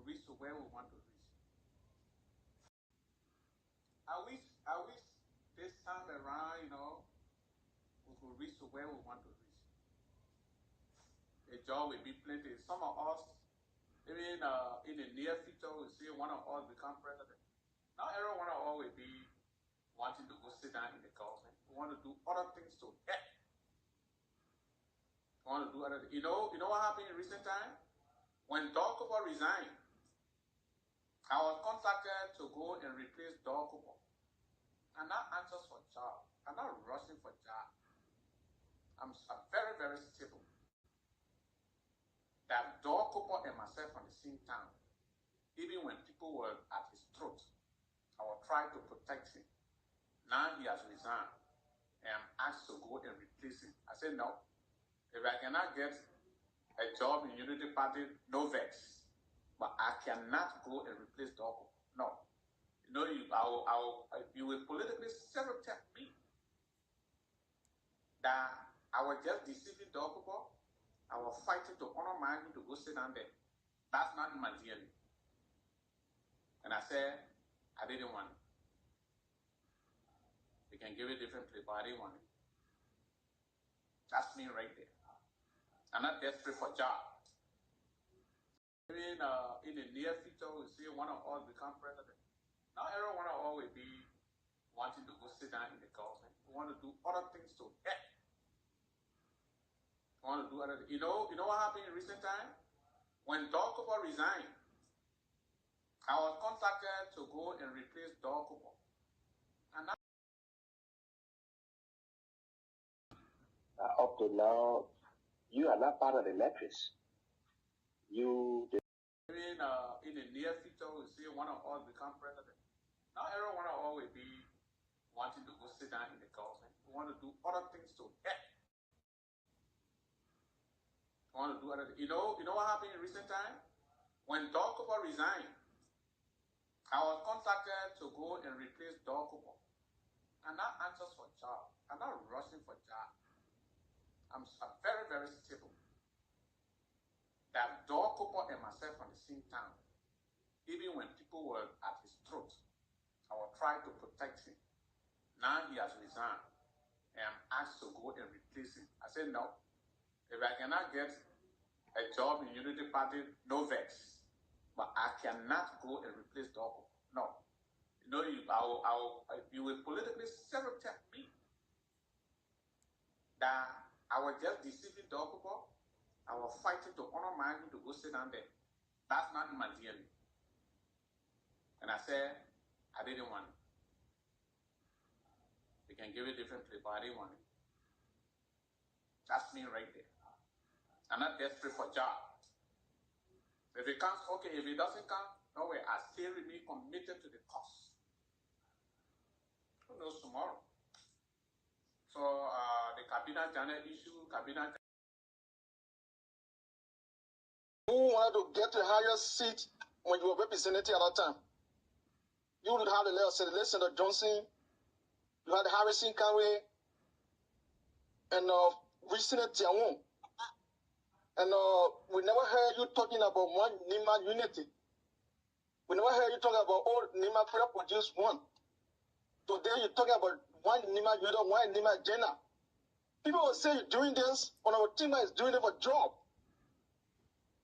could reach to where we want to reach. I wish this time around, we could reach to where we want to reach. A job will be plenty. Some of us, even in the near future, we see one of us become president. Not every one of us will be wanting to go sit down in the government. We want to do other things to help. We want to do other things. You know what happened in recent time? When Dokubo resigned, I was contacted to go and replace Dokubo. I'm not anxious for job. I'm not rushing for job. I'm very, very stable. That Dokubo and myself on the same town, even when people were at his throat, I will try to protect him. Now he has resigned, and I'm asked to go and replace him. I said, no. If I cannot get a job in Unity Party, no vex. But I cannot go and replace Dokubo. No. You will politically stereotype me that I was just deceiving Dokubo. I was fighting to honor my him to go sit down there. That's not in my DNA. And I said, I didn't want it. You can give it different play, but I didn't want it. That's me right there. I'm not desperate for job. Even in the near future, we see one of us become president. Not every one of us will be wanting to go sit down in the government. We want to do other things to help. We want to do other things. You know what happened in recent time? When Dokubo resigned, I was contacted to go and replace Dokubo. And up to now, you are not part of the matrix. Even in the near future, we see one of us become president. Not every one of us will be wanting to go sit down in the government. We want to do other things to help. We want to do other things. You know what happened in recent time? When Dokubo resigned, I was contacted to go and replace Dokubo. I'm not anxious for job. I'm not rushing for job. I'm very, very stable. That Dokubo and myself on the same town, even when people were at his throat, I will try to protect him. Now he has resigned, and I'm asked to go and replace him. I said, no. If I cannot get a job in Unity Party, no vex. But I cannot go and replace Dokubo. No. You will politically stereotype me that I was just deceiving Dokubo. I was fighting to honor my him to go sit down there. That's not in my DNA. And I said, I didn't want it. You can give it different play, but I didn't want it. That's me right there. I'm not desperate for job. If it comes, okay. If it doesn't come, no way. I still remain committed to the cause. Who knows tomorrow? So the Kabina Channel issue, Kabina. Who wanted to get to a higher seat when you were representative at that time? You would have the Senator Johnson, you had Harrison Conway, and recently Tiawan. And we never heard you talking about one Nima unity. We never heard you talking about all Nima produce one. Today you're talking about one Nima unit, one Nima agenda. People will say you're doing this on our team is doing it for job.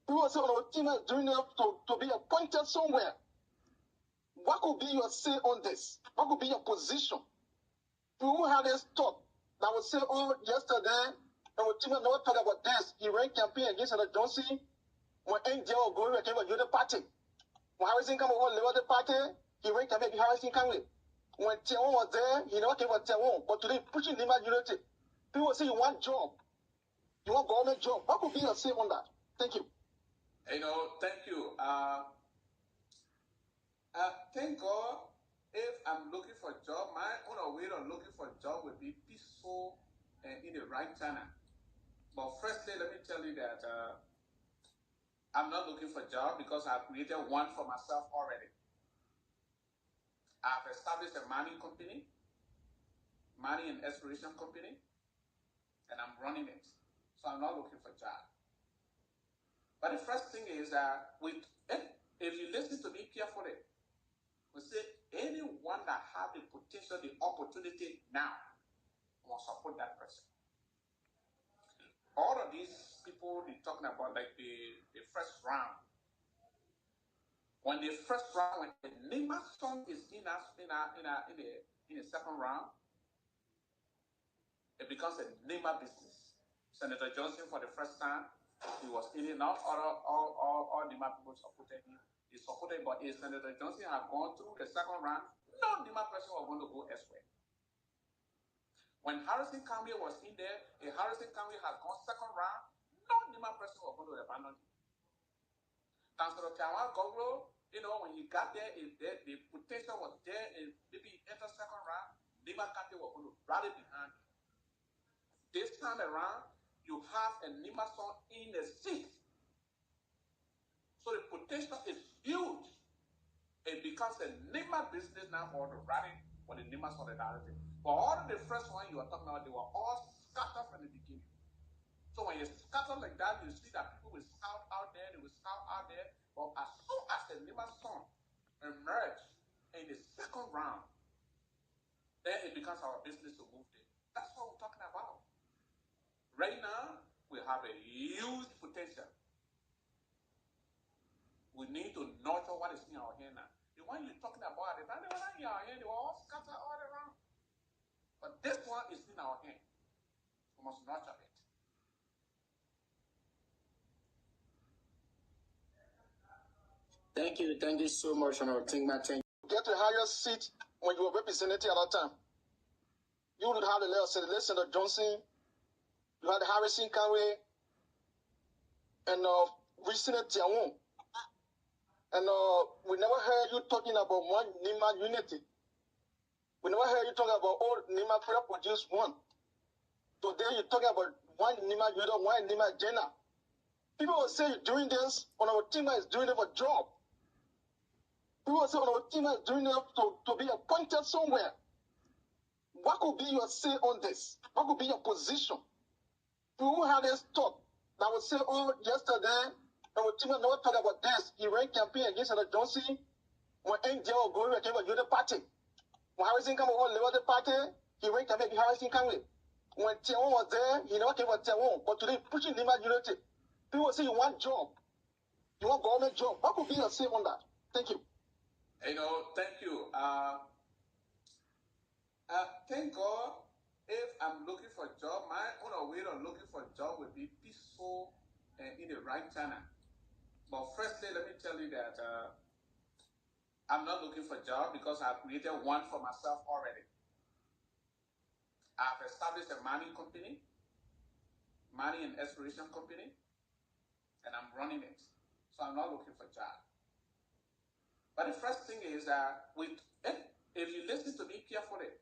People will say on our team is doing it to be appointed somewhere. What could be your say on this? What could be your position? People have this thought that would say, oh, yesterday, and we never talk about this. He ran campaign against Senator Johnson when India was going against the party. When Harrison Conway was the party, he ran campaign against Harrison Conway. When Tiawan was there, he never came for Tiawan. But today, pushing Nima unity. People say you want job. You want government job. What could be your say on that? Thank you. Thank you. Thank God, if I'm looking for a job, my own way of looking for a job would be peaceful and in the right channel. But firstly, let me tell you that I'm not looking for a job because I've created one for myself already. I've established a mining company, mining and exploration company, and I'm running it. So I'm not looking for a job. But the first thing is that if you listen to me carefully, we say anyone that have the potential, the opportunity now, will support that person. All of these people they're talking about, like the first round. When the first round, when the Nima song is in the second round, it becomes a Nima business. Senator Johnson, for the first time, he was in it. Now all Nima people supported him. He supported, but if Senator Johnson had gone through the second round, no Nima person was going to go elsewhere. When Harrison County was in there, if Harrison County had gone second round, no Nima person was going to abandon him. Councilor Tiawan Goglo, when he got there, the potential was there, and maybe he entered second round, Nima County was going to rally behind him. This time around, you have a Nima son in the seat. So the potential is huge. It becomes a Nima business now for the rally for the Nima solidarity. But all of the first one you are talking about, they were all scattered from the beginning. So when you scatter like that, you see that people will scout out there, they will scout out there. But as soon as the Nima son emerge in the second round, then it becomes our business to move there. That's what we're talking about. Right now, we have a huge potential. We need to nurture what is in our hand now. The one you're talking about, the time they were not in our hand, they were all scattered all around. But this one is in our hand. We must nurture it. Thank you so much, Honorable Tingman. Get to the highest seat when you were representative at that time. You would have the Senator Johnson, you had Harrison County, and recent Tiawan. And we never heard you talking about one Nima unity. We never heard you talking about all Nima produce one. Today you're talking about one Nima unit, one Nima agenda. People will say you're doing this, Honorable Tingman is doing it for job. People will say Honorable Tingman is doing it to be appointed somewhere. What could be your say on this? What could be your position? Who had this thought that would say, oh, yesterday, Honorable Tingman never talked about this. He ran campaign against Senator Johnson when NJ was going against the Unity Party. When Harrison County was Liberty Party, he ran campaign against Harrison County. When Tiawan was there, he never came for Tiawan. But today, pushing Nima unity. People say you want job. You want government job. What could be your say on that? Thank you. Thank you. Thank God, if I'm looking for a job, my own way of looking for a job would be peaceful and in the right channel. But firstly, let me tell you that I'm not looking for a job because I've created one for myself already. I've established a mining company, mining and exploration company, and I'm running it. So I'm not looking for a job. But the first thing is that if you listen to me carefully,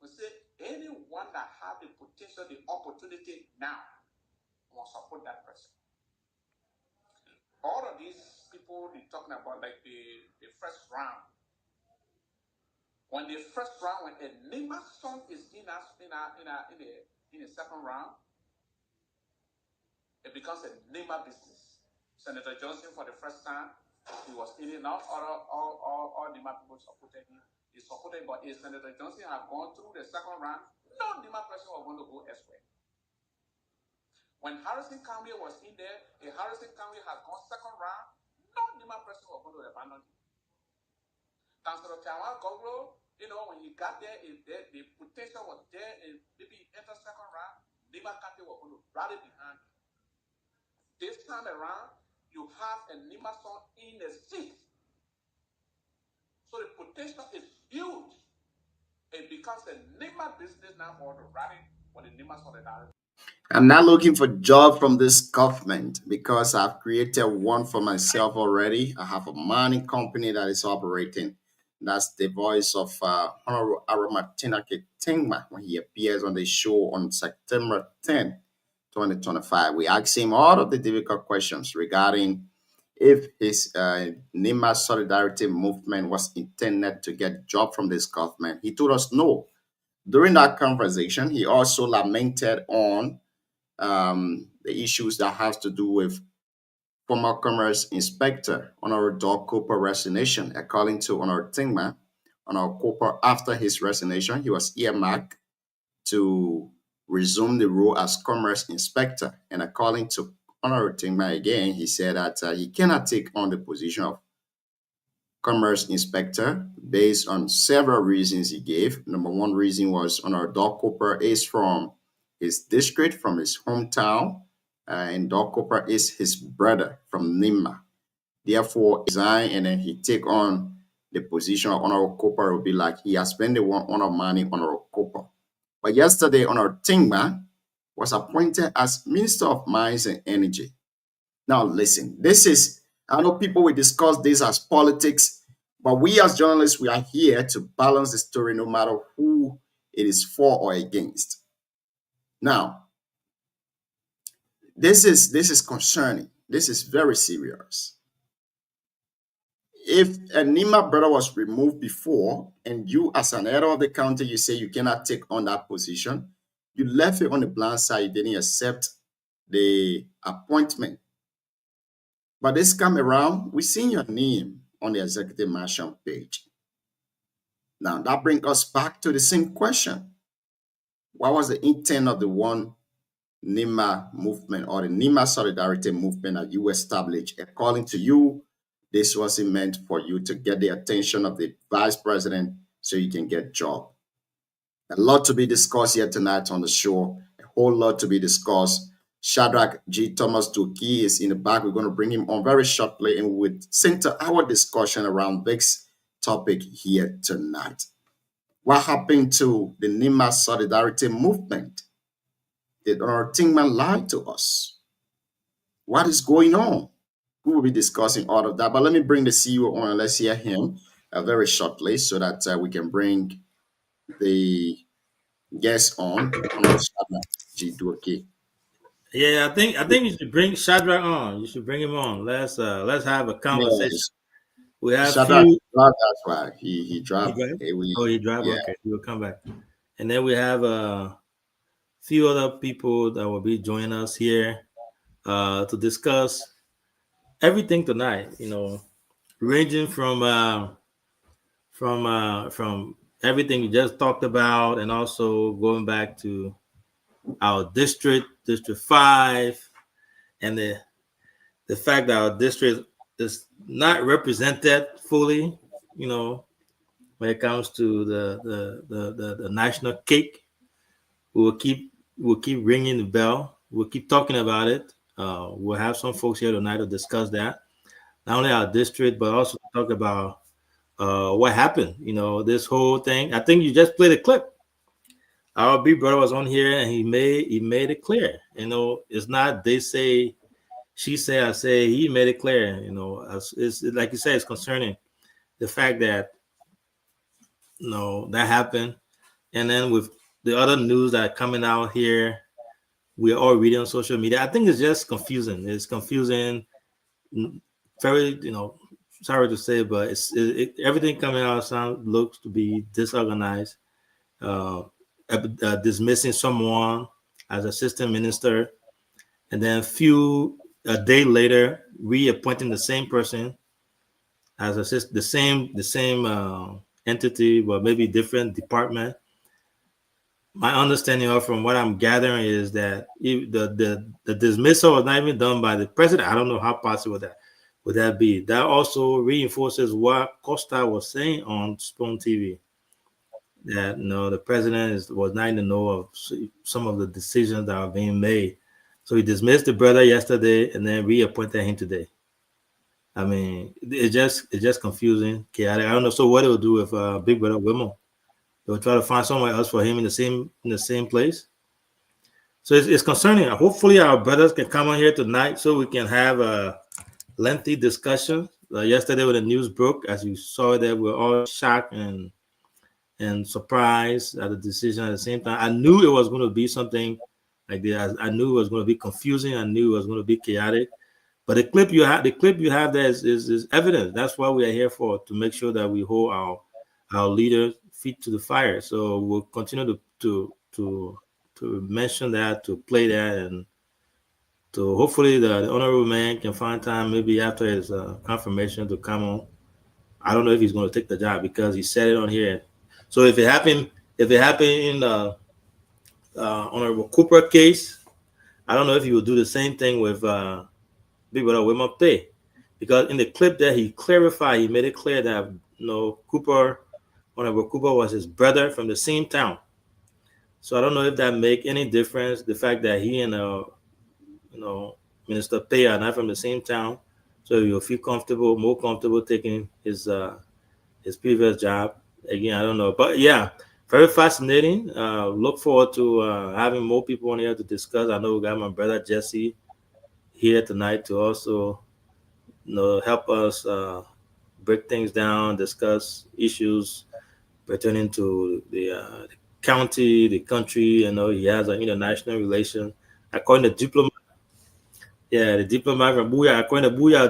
we say anyone that have the potential, the opportunity now, will support that person. All of these people they're talking about, like the first round. When the first round, when a Nima son is in the second round, it becomes a Nima business. Senator Johnson, for the first time, he was in it. Now all Nima people supported him. He supported, but if Senator Johnson had gone through the second round, no Nima person was going to go elsewhere. When Harrison County was in there, if Harrison County had gone second round, no Nima person was going to abandon him. Councilor Tiawan Goglo, when he got there, the potential was there, and maybe he entered second round, Nima County was going to rally behind him. This time around, you have a Nima son in the seat. So the potential is huge. It becomes a Nima business now for the rally for the Nima solidarity. I'm not looking for job from this government because I've created one for myself already. I have a mining company that is operating. That's the voice of Honorable Aromatinake Tingma when he appears on the show on September 10, 2025. We asked him all of the difficult questions regarding if his Nima Solidarity movement was intended to get job from this government. He told us no. During that conversation, he also lamented on the issues that has to do with former commerce inspector Honorable Doug Cooper resignation. According to Honorable Tingman, Honorable Cooper, after his resignation, he was earmarked to resume the role as commerce inspector. And according to Honorable Tingman again, he said that he cannot take on the position of commerce inspector based on several reasons he gave. Number one reason was Honorable Doug Cooper is from his district, from his hometown, and Doug Cooper is his brother from Nimba. Therefore, resign and then he take on the position of Honorable Cooper will be like he has spent the one honor money Honorable Cooper. But yesterday, Honorable Tingman was appointed as Minister of Mines and Energy. Now, listen, I know people will discuss this as politics, but we as journalists, we are here to balance the story no matter who it is for or against. Now, this is concerning. This is very serious. If a Nima brother was removed before, and you as an elder of the county, you say you cannot take on that position, you left it on the blind side, you didn't accept the appointment. But this time around, we seen your name on the executive mansion page. Now, that brings us back to the same question. What was the intent of the One Nima movement or the Nima Solidarity movement that you established? According to you, this wasn't meant for you to get the attention of the vice president so you can get a job. A lot to be discussed here tonight on the show. A whole lot to be discussed. Shadrach G. Thomas Duki is in the back. We're going to bring him on very shortly and we'll center our discussion around this topic here tonight. What happened to the Nima Solidarity movement? Did our Tingman lie to us? What is going on? We will be discussing all of that. But let me bring the CEO on and let's hear him very shortly so that we can bring the guest on. Shadrach G. Duki. Yeah, I think you should bring Shadrach on. You should bring him on. Let's have a conversation. Yes. We have Shadrach dropped, that's why he dropped. He dropped? Oh, he dropped. Yeah. Okay, he will come back. And then we have a few other people that will be joining us here to discuss everything tonight. You know, ranging from everything we just talked about, and also going back to our District 5, and the fact that our district is not represented fully, you know, when it comes to the national cake. We'll keep ringing the bell. We'll keep talking about it. We'll have some folks here tonight to discuss that, not only our district, but also talk about what happened. You know, this whole thing. I think you just played a clip. Our big brother was on here and he made it clear. You know, it's not they say, she say, I say. He made it clear. You know, it's like you said, it's concerning the fact that that happened, and then with the other news that are coming out here, we're all reading on social media. I think it's just confusing. It's confusing. Very, sorry to say, but everything coming out looks to be disorganized. Dismissing someone as assistant minister, and then a day later reappointing the same person as the same entity, but maybe different department. My understanding from what I'm gathering is that the dismissal was not even done by the president. I don't know how possible that would that be. That also reinforces what Costa was saying on Spoon TV, that the president was not in the know of some of the decisions that are being made. So he dismissed the brother yesterday and then reappointed him today. I mean, it's just confusing, chaotic. I don't know. So what it will do if Big Brother Wilmo? They'll try to find somewhere else for him in the same place. So it's concerning. Hopefully our brothers can come on here tonight so we can have a lengthy discussion. Yesterday when the news broke, as you saw there, we were all shocked and surprised at the decision. At the same time, I knew it was going to be something like this. I knew it was going to be confusing. I knew it was going to be chaotic. But the clip you have there is evidence. That's what we are here for, to make sure that we hold our leaders' feet to the fire. So we'll continue to mention that, to play that, and So hopefully the honorable man can find time, maybe after his confirmation, to come on. I don't know if he's going to take the job because he said it on here. So if it happened in the Honorable Cooper case, I don't know if he will do the same thing with Big Brother Wilmot Pay, because in the clip there he clarified, he made it clear that Honorable Cooper was his brother from the same town. So I don't know if that make any difference. The fact that he and Minister Pay are not from the same town, so you'll feel more comfortable taking his previous job. Again, I don't know, but yeah, very fascinating. Look forward to having more people on here to discuss. I know we got my brother Jesse here tonight to also help us break things down, discuss issues pertaining to the county, the country. He has an international relation. According to diplomat, yeah, the diplomat from Booyah, according to Booyah,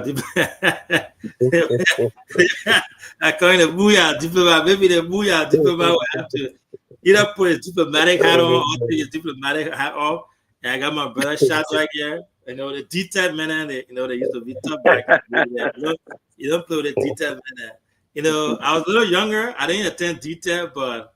according to Booyah diplomat, maybe the Booyah diplomat will have to either put his diplomatic hat on or take his diplomatic hat off. And I got my brother shot right here. The detailed man, they used to be tough back. You don't play with the detailed man. I was a little younger. I didn't attend detail, but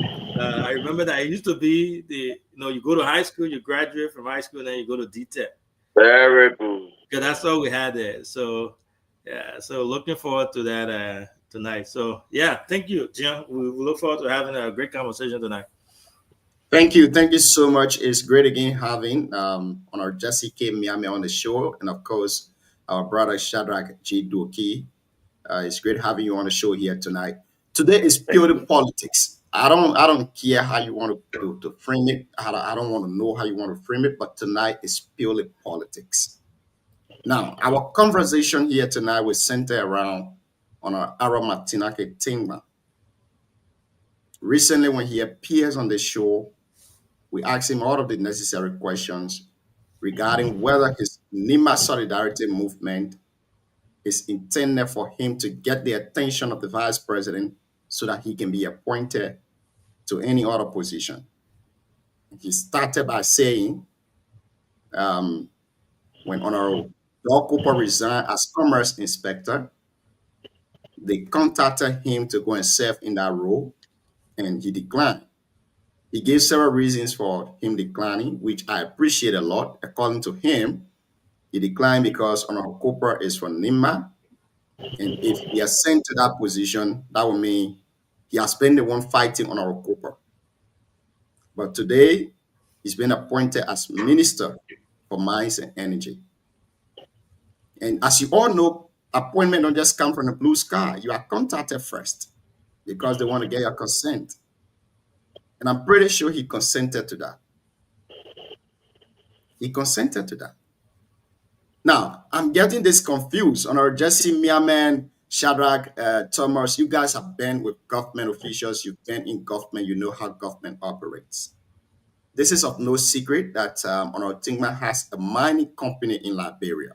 I remember that it used to be you go to high school, you graduate from high school, and then you go to detail. Very good. Because that's all we had there. So, yeah. So looking forward to that tonight. So, yeah. Thank you, Jim. We look forward to having a great conversation tonight. Thank you. Thank you so much. It's great again having on our Jesse K. Miami on the show. And of course, our brother Shadrach G. Doki. It's great having you on the show here tonight. Today is purely politics. I don't care how you want to frame it. I don't want to know how you want to frame it, but tonight is purely politics. Now, our conversation here tonight will center around on our Aramatinake Tingma. Recently, when he appears on the show, we asked him all of the necessary questions regarding whether his Nima Solidarity movement is intended for him to get the attention of the vice president so that he can be appointed to any other position. He started by saying, when Honorable Doug Cooper resigned as commerce inspector, they contacted him to go and serve in that role, and he declined. He gave several reasons for him declining, which I appreciate a lot. According to him, he declined because Honorable Cooper is from Nima, and if he is sent to that position, that would mean he has been the one fighting Honorable Cooper. But today, he's been appointed as Minister for Mines and Energy. And as you all know, appointment don't just come from the blue sky. You are contacted first because they want to get your consent. And I'm pretty sure he consented to that. He consented to that. Now, I'm getting this confused. On our Jesse Miaman, Shadrach, Thomas, you guys have been with government officials. You've been in government. You know how government operates. This is of no secret that Honorable Tingma has a mining company in Liberia.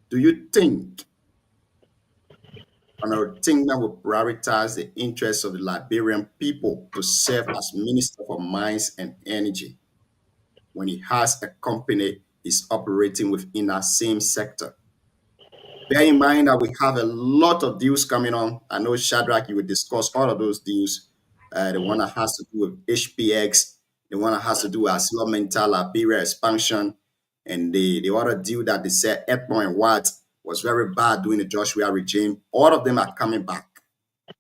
Do you think Honorable Tingma will prioritize the interests of the Liberian people to serve as Minister for Mines and Energy when he has a company is operating within that same sector? Bear in mind that we have a lot of deals coming on. I know, Shadrach, you will discuss all of those deals. The one that has to do with HPX, the one that has to do with ArcelorMittal Liberia expansion, and the other deal that they said Edmond and Watt was very bad during the Joshua regime. All of them are coming back.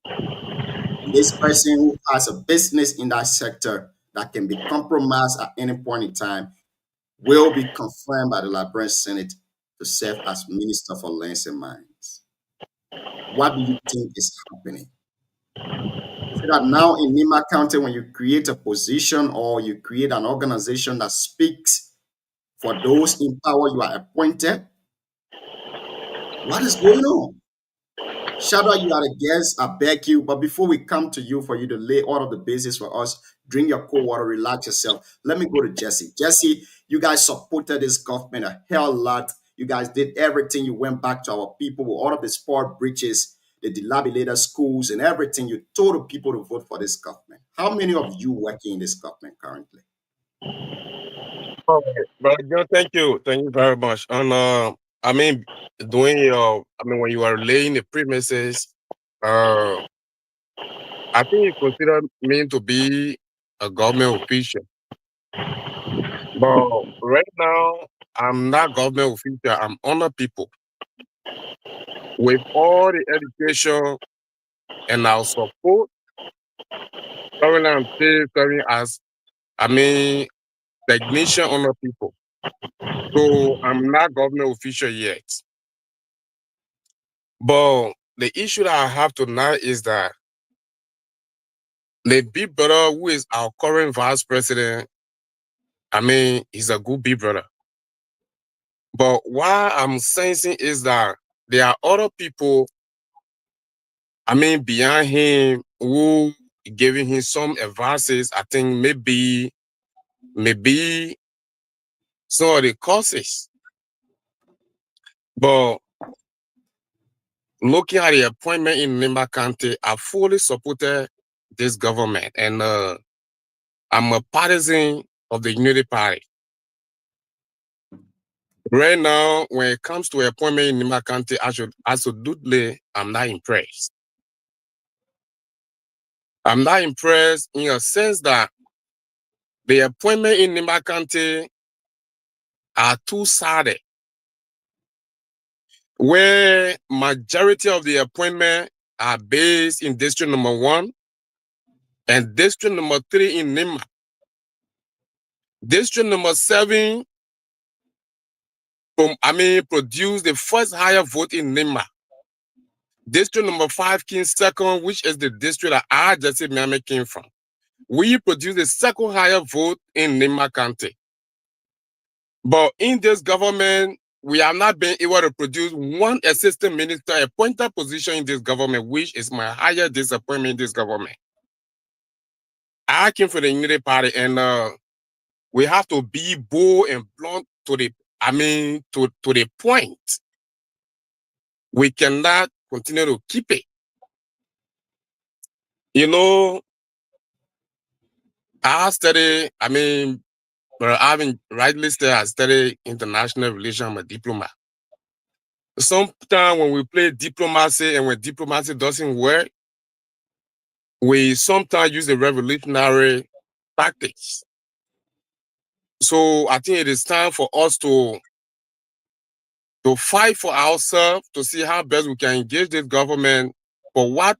And this person who has a business in that sector that can be compromised at any point in time will be confirmed by the Liberian Senate to serve as Minister for Lands and Mines. What do you think is happening? So that now in Nima County, when you create a position or you create an organization that speaks for those in power, you are appointed. What is going on? Shadow, you are a guest. I beg you. But before we come to you for you to lay all of the basis for us, drink your cold water, relax yourself. Let me go to Jesse. Jesse, you guys supported this government a hell lot. You guys did everything. You went back to our people with all of the sport breaches, the dilapidated schools, and everything. You told the people to vote for this government. How many of you working in this government currently? Okay, Brother John, thank you very much. And I mean, when you are laying the premises, uh, I think you consider me to be a government official, but right now I'm not government official. I'm honor people with all the education and our support. Currently, I'm still serving as technician honor people. So I'm not government official yet. But the issue that I have tonight is that the big brother who is our current vice president, he's a good big brother. But what I'm sensing is that there are other people, behind him who giving him some advices. I think maybe some of the causes. But looking at the appointment in Nimba County, I fully supported this government, and I'm a partisan of the Unity Party. Right now, when it comes to appointment in Nimba County, absolutely, I'm not impressed. I'm not impressed in a sense that the appointment in Nimba County are two-sided, where majority of the appointment are based in District Number 1 and District Number 3 in Nimba. District Number 7 produced the first higher vote in Nimba. District Number 5 came second, which is the district that I, Jesse Miami, came from. We produced the second higher vote in Nimba County. But in this government, we have not been able to produce one assistant minister appointed position in this government, which is my higher disappointment in this government. I came from the Unity Party, and we have to be bold and blunt to the point. We cannot continue to keep it. You know, I studied, rightly said, I studied international relations. I'm a diplomat. Sometimes when we play diplomacy and when diplomacy doesn't work, we sometimes use the revolutionary tactics. So I think it is time for us to fight for ourselves, to see how best we can engage this government for what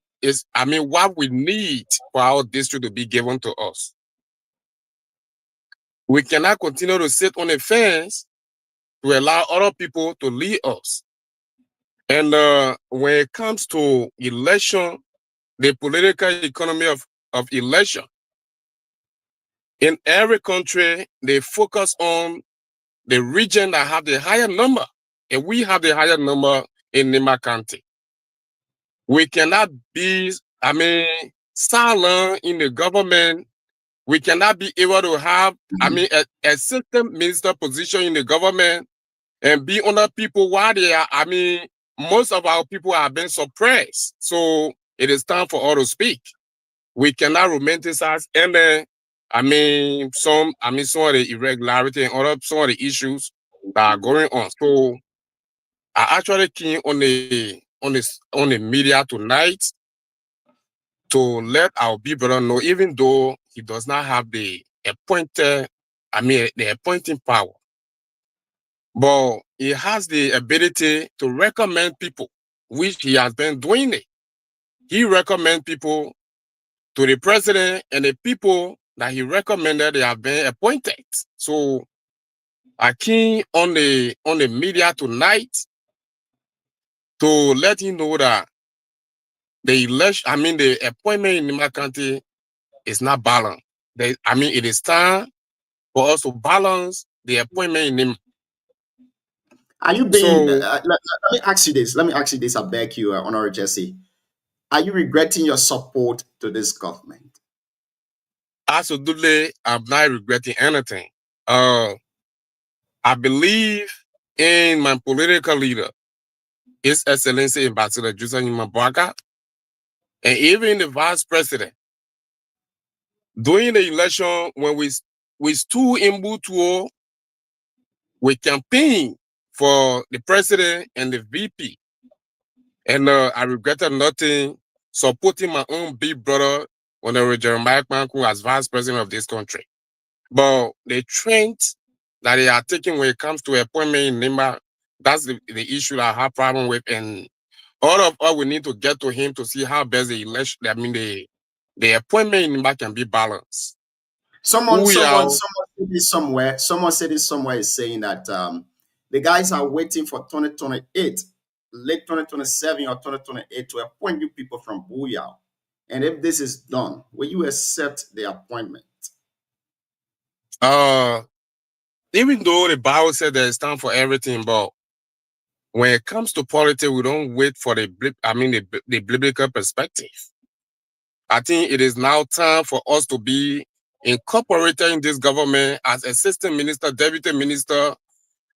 we need for our district to be given to us. We cannot continue to sit on the fence to allow other people to lead us. And when it comes to election, the political economy of election, in every country, they focus on the region that have the higher number. And we have the higher number in Nimba County. We cannot be, silent in the government. We cannot be able to have, a system minister position in the government and be under people while they are, most of our people are being suppressed. So it is time for all to speak. We cannot romanticize any, some of the irregularity and some of the issues that are going on. So I actually came on the media tonight to let our big brother know, even though he does not have the appointing power, but he has the ability to recommend people, which he has been doing it. He recommends people to the president, and the people that he recommended, they have been appointed. So I came on the media tonight to let him know that the election, the appointment in Nimba County is not balanced. It is time for us to balance the appointment in Nimba. Are you being? Let me ask you this. I beg you, Honorable Jesse. Are you regretting your support to this government? Absolutely, I'm not regretting anything. I believe in my political leader, His Excellency Ambassador Joseph Mbaka, and even the vice president. During the election, when we stood in Butuo we campaigned for the president and the VP. And I regretted nothing supporting my own big brother, Honorable Jeremiah Kwanku, as vice president of this country. But the trend that they are taking when it comes to appointment in Nimba, that's the issue that I have problem with. And all of us, we need to get to him to see how best the election, the appointment in Nimba can be balanced. Someone said it somewhere is saying that the guys are waiting for 2028, late 2027 or 2028 to appoint you people from Booyah. And if this is done, will you accept the appointment? Even though the Bible said there's time for everything, but when it comes to politics, we don't wait for the biblical perspective. I think it is now time for us to be incorporated in this government as assistant minister, deputy minister,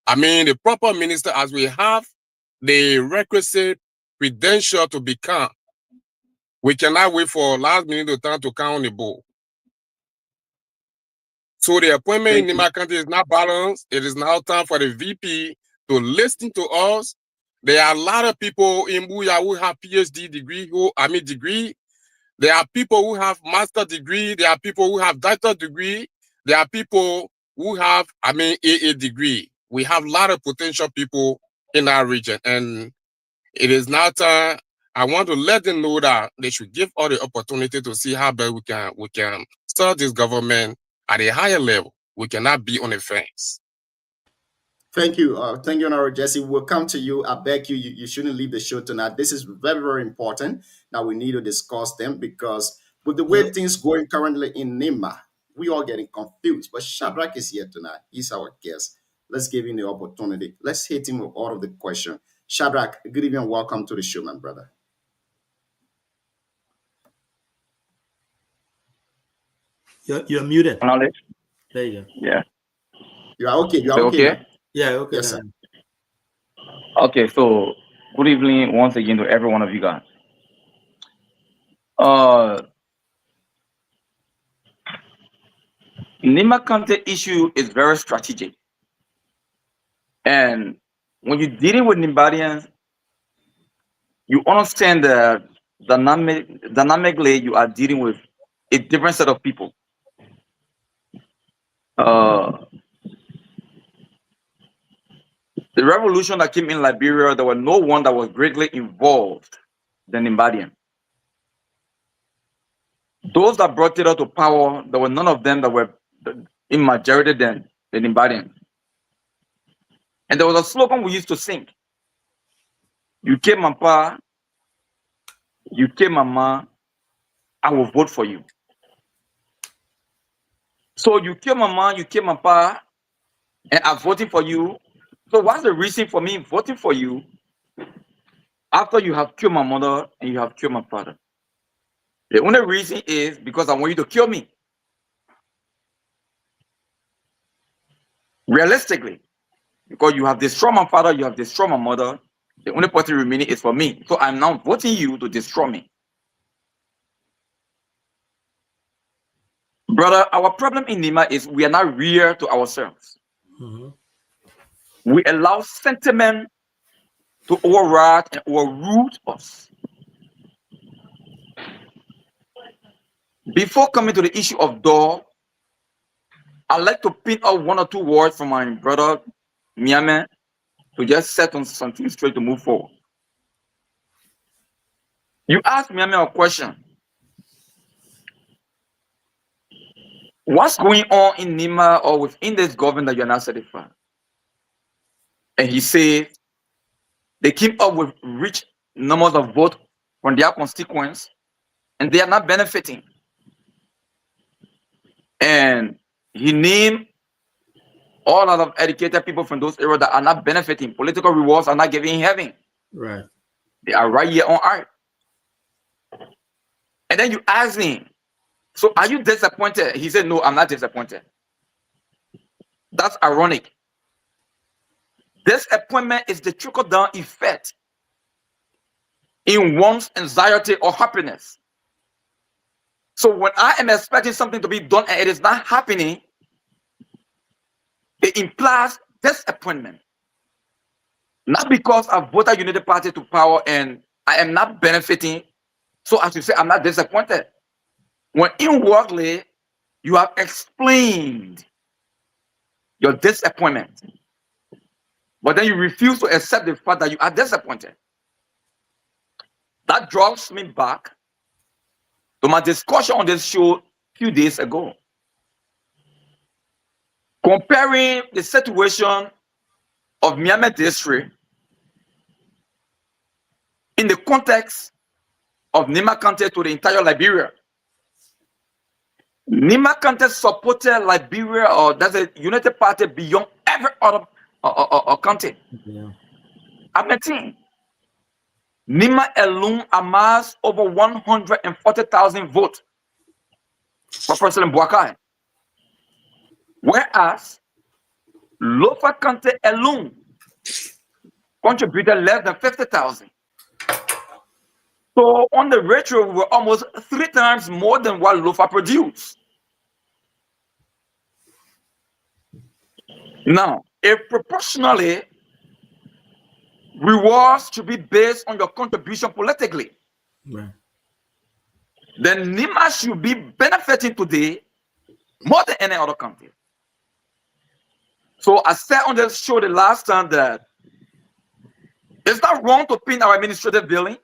the proper minister, as we have the requisite credential to become. We cannot wait for last minute time to count the ball. So the appointment in Nimba County is not balanced. It is now time for the VP to listen to us. There are a lot of people in Booyah who have PhD degree, degree. There are people who have master degree. There are people who have doctor degree. There are people who have, AA degree. We have a lot of potential people in our region. And it is now time. I want to let them know that they should give all the opportunity to see how best we can start this government at a higher level. We cannot be on the fence. Thank you. Thank you, Honorable Jesse. We'll come to you. I beg you shouldn't leave the show tonight. This is very, very important that we need to discuss them, because with the way things going currently in Nimba, we are getting confused. But Shadrach is here tonight. He's our guest. Let's give him the opportunity. Let's hit him with all of the questions. Shadrach, good evening and welcome to the show, my brother. You're muted. Knowledge. There you go. Yeah. You are okay. You are okay. okay. Yeah, okay. Yes, sir. Okay, so good evening once again to every one of you guys. Nimba County issue is very strategic. And when you're dealing with Nimbadians, you understand that dynamically you are dealing with a different set of people. The revolution that came in Liberia, there was no one that was greatly involved than Nimbadian. Those that brought it out to power, there were none of them that were in majority than the Nimbadian. And there was a slogan we used to sing. You came Mapa, you came Mama, I will vote for you. So you came Mama, you came Mapa, and I'm voting for you. So what's the reason for me voting for you after you have killed my mother and you have killed my father? The only reason is because I want you to kill me. Realistically, because you have destroyed my father, you have destroyed my mother, the only person remaining is for me. So I'm now voting you to destroy me. Brother, our problem in Nimba is we are not real to ourselves. Mm-hmm. We allow sentiment to override and overroot us. Before coming to the issue of door, I'd like to pin out one or two words from my brother Miame to just set on something straight to move forward. You asked Miame a question. What's going on in Nimba or within this government that you're not satisfied? And he said they came up with rich numbers of votes from their constituents and they are not benefiting. And he named all lot of educated people from those areas that are not benefiting. Political rewards are not giving heaven. Right. They are right here on earth. And then you ask him, so are you disappointed? He said, no, I'm not disappointed. That's ironic. This appointment is the trickle-down effect in one's anxiety or happiness. So when I am expecting something to be done and it is not happening, it implies disappointment. Not because I voted United Party to power and I am not benefiting. So as you say, I'm not disappointed. When inwardly, you have explained your disappointment. But then you refuse to accept the fact that you are disappointed. That draws me back to my discussion on this show a few days ago. Comparing the situation of Miami District in the context of Nima Kante to the entire Liberia. Nima Kante supported Liberia, or that's a United Party beyond every other country. Yeah. I'm a team. Nima alone amassed over 140,000 votes for President Boakai. Whereas Lofa Kante alone contributed less than 50,000. So on the ratio, we were almost 3 times more than what Lofa produced. Now, if proportionally, rewards should be based on your contribution politically, Right. then Nima should be benefiting today more than any other country. So I said on the show the last time that it's not wrong to pin our administrative building.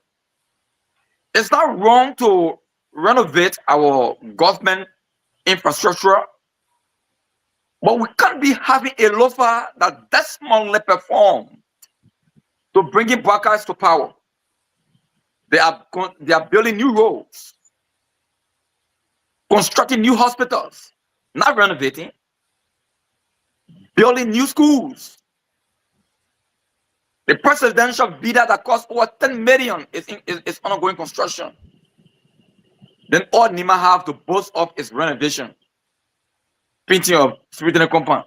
It's not wrong to renovate our government infrastructure. But we can't be having a Lofa that desperately perform to bringing Boakais to power. They are building new roads, constructing new hospitals, not renovating, building new schools. The presidential villa that costs over 10 million is ongoing construction. Then all Nima have to boast of is renovation, painting of spiritual compound.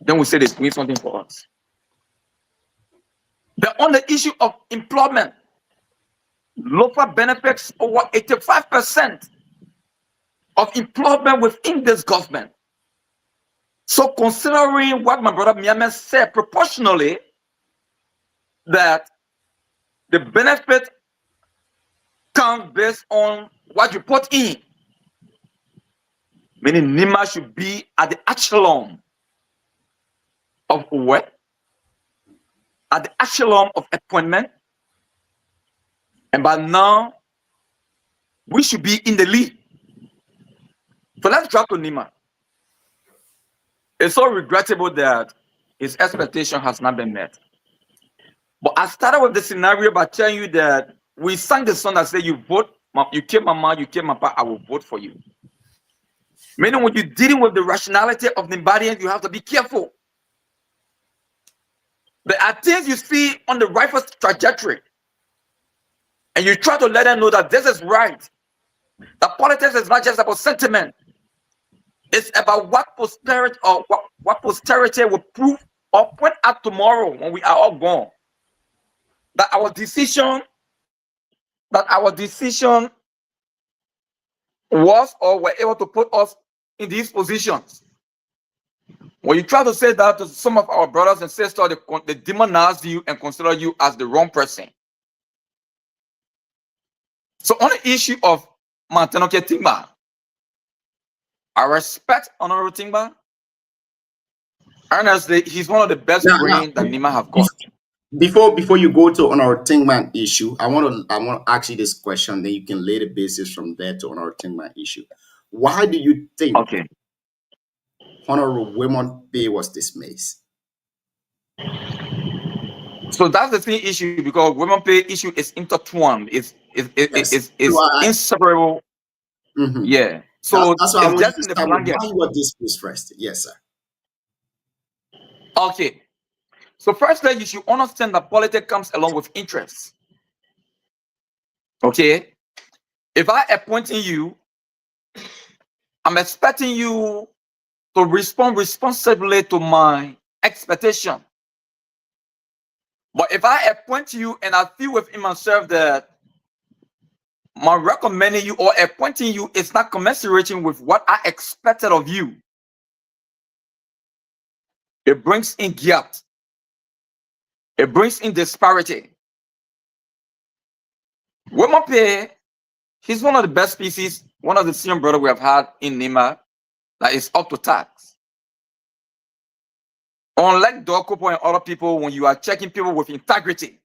Then we say they're doing something for us. But on the issue of employment, Lofa benefits over 85% of employment within this government. So considering what my brother Miame said, proportionally, that the benefit comes based on what you put in. Meaning Nima should be at the echelon of what? At the echelon of appointment. And by now, we should be in the lead. So let's drop to Nima. It's so regrettable that his expectation has not been met. But I started with the scenario by telling you that we sang the song that said, you vote, you kill mama, you kill my papa, I will vote for you. Meaning when you're dealing with the rationality of the Nimbadians, you have to be careful. There are things you see on the rightful trajectory, and you try to let them know that this is right. That politics is not just about sentiment. It's about what posterity or what posterity will prove or point out tomorrow when we are all gone. That our decision was or were able to put us in these positions. When you try to say that to some of our brothers and sisters, they demonize you and consider you as the wrong person. So on the issue of Mantenoke Tingba, I respect Honorable Tingba. Honestly, he's one of the best brains that Nima have got. Before you go to on our Tingman issue, I want to ask you this question. Then you can lay the basis from there to on our Tingman issue. Why do you think Honorable Raymond Pay was dismissed? So that's the thing issue, because Raymond Pay issue is intertwined. It's inseparable. Mm-hmm. Yeah. So that's why it's just in the blanket. Why you were dismissed first? Yes, sir. Okay. So firstly, you should understand that politics comes along with interest. Okay. If I appointing you, I'm expecting you to respond responsibly to my expectation. But if I appoint you and I feel within myself that my recommending you or appointing you is not commensurating with what I expected of you, It brings in guilt. It brings in disparity. Wemope, he's one of the best species, one of the senior brother we have had in Nima that is up to tax. Unlike Dokupo and other people, when you are checking people with integrity,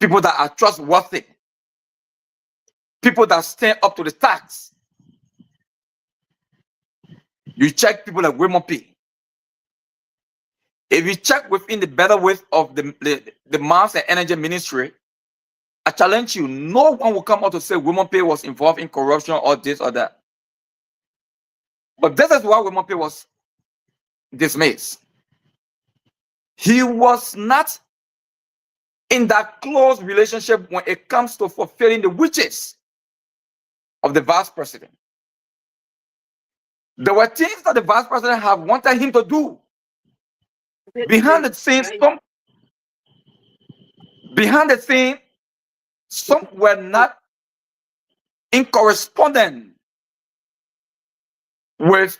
people that are trustworthy, people that stand up to the tax, you check people like Wemope. If you check within the bandwidth of the Mines and Energy Ministry, I challenge you, no one will come out to say Wemope was involved in corruption or this or that. But this is why Wemope was dismissed. He was not in that close relationship when it comes to fulfilling the wishes of the vice president. There were things that the vice president have wanted him to do. Behind the scenes, some were not in correspondence with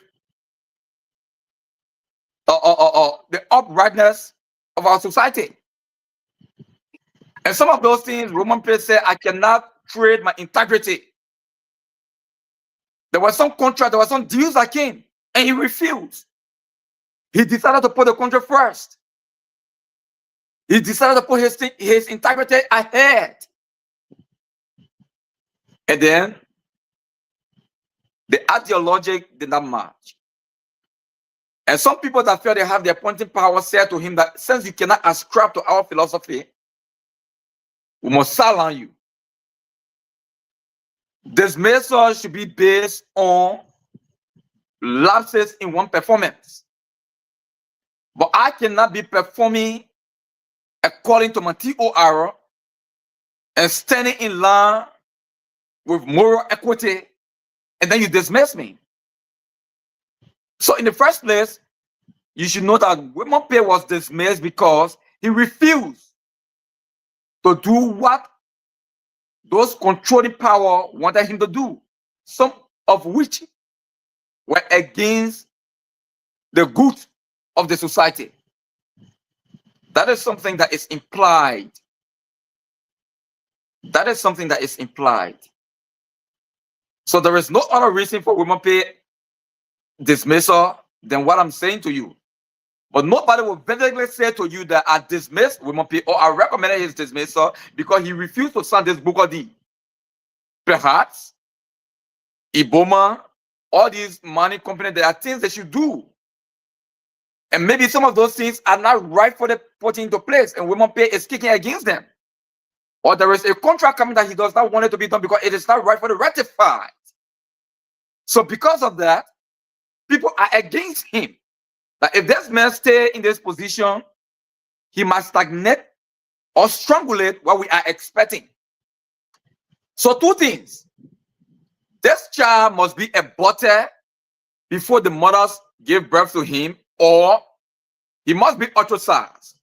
the uprightness of our society. And some of those things, Wemope said, I cannot trade my integrity. There was some contract, there were some deals that came, and he refused. He decided to put the contract first. He decided to put his integrity ahead. And then the ideology did not match. And some people that feel they have the appointing power said to him that since you cannot ascribe to our philosophy, we must silence you. This message should be based on lapses in one performance. But I cannot be performing according to my TOR and standing in line with moral equity, and then you dismiss me. So in the first place, you should know that Wemope was dismissed because he refused to do what those controlling power wanted him to do, some of which were against the good of the society. That is something that is implied. That is something that is implied. So there is no other reason for Wemope dismissal than what I'm saying to you. But nobody will basically say to you that I dismissed Wemope or I recommended his dismissal because he refused to sign this book of deed. Perhaps Iboma, all these mining companies, there are things they should do. And maybe some of those things are not right for the putting into place, and Wemope is kicking against them. Or there is a contract coming that he does not want it to be done because it is not right for the ratified. So because of that, people are against him. That if this man stay in this position, he must stagnate or strangulate what we are expecting. So two things. This child must be aborted before the mothers give birth to him, or he must be ostracized.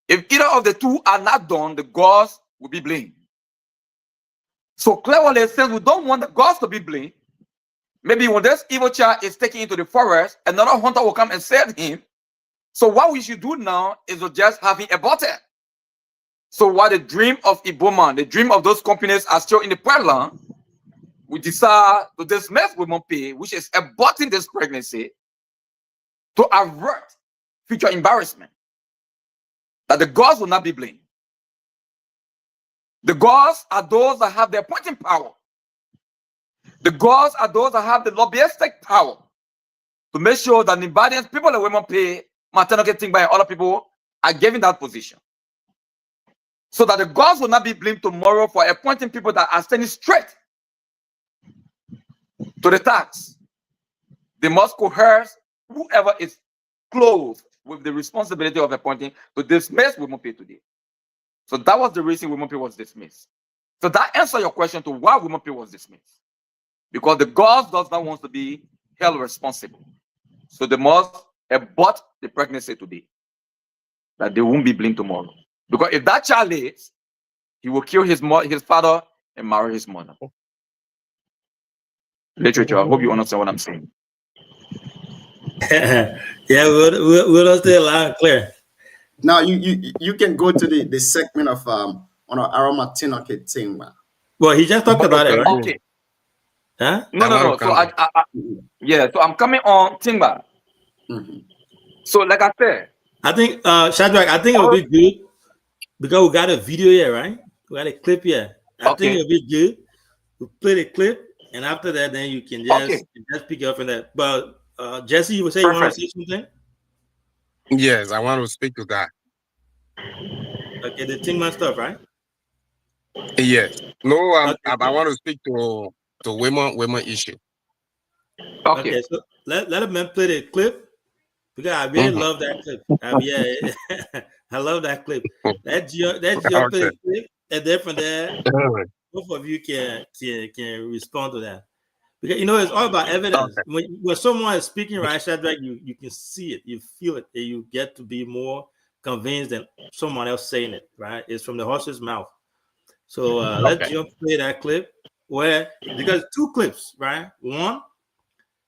If either of the two are not done, the gods will be blamed. So clearly, since we don't want the gods to be blamed, maybe when this evil child is taken into the forest, another hunter will come and save him. So what we should do now is to just have him aborted. So while the dream of Iboma, the dream of those companies are still in the pipeline, we decide to dismiss Wemope, which is aborting this pregnancy, to avert future embarrassment. That the gods will not be blamed. The gods are those that have the appointing power. The gods are those that have the lobbyistic power to make sure that Nibadians, people that women pay, maternal thing by other people, are given that position. So that the gods will not be blamed tomorrow for appointing people that are standing straight to the tax. They must coerce whoever is clothed with the responsibility of appointing to dismiss Wemope today. So that was the reason Wemope was dismissed. So that answers your question to why Wemope was dismissed. Because the gods does not want to be held responsible. So they must abort the pregnancy today. That they won't be blamed tomorrow. Because if that child lives, he will kill his father and marry his mother. Literature, I hope you understand what I'm saying. Yeah, we'll understand loud and clear. Now you can go to the segment of on our Aramatino Ketingwa. Well, he just talked about it, right? Okay. Huh? No, no, no. So yeah. So I'm coming on Timber. Mhm. So like I said, I think Shadrach, I think it would be good because we got a video here, right? We got a clip here. I think okay, it'll be good. We play the clip, and after that, then you can okay, just pick up from that. But Jesse, you would say you want to perfect. say something? Yes, I want to speak to that. Okay, the Tingman stuff, right? Yes. No, Okay, I want to speak to women issue. Okay. okay. So let a man play the clip because I really Mhm. love that clip. Yeah, I love that clip. That Geo play Okay. the clip, and then from there, both of you can respond to that. Because it's all about evidence. Okay. When someone is speaking, right, Shadrach, you can see it, you feel it, and you get to be more convinced than someone else saying it, right? It's from the horse's mouth. So let's Okay. just play that clip where because two clips, right? One,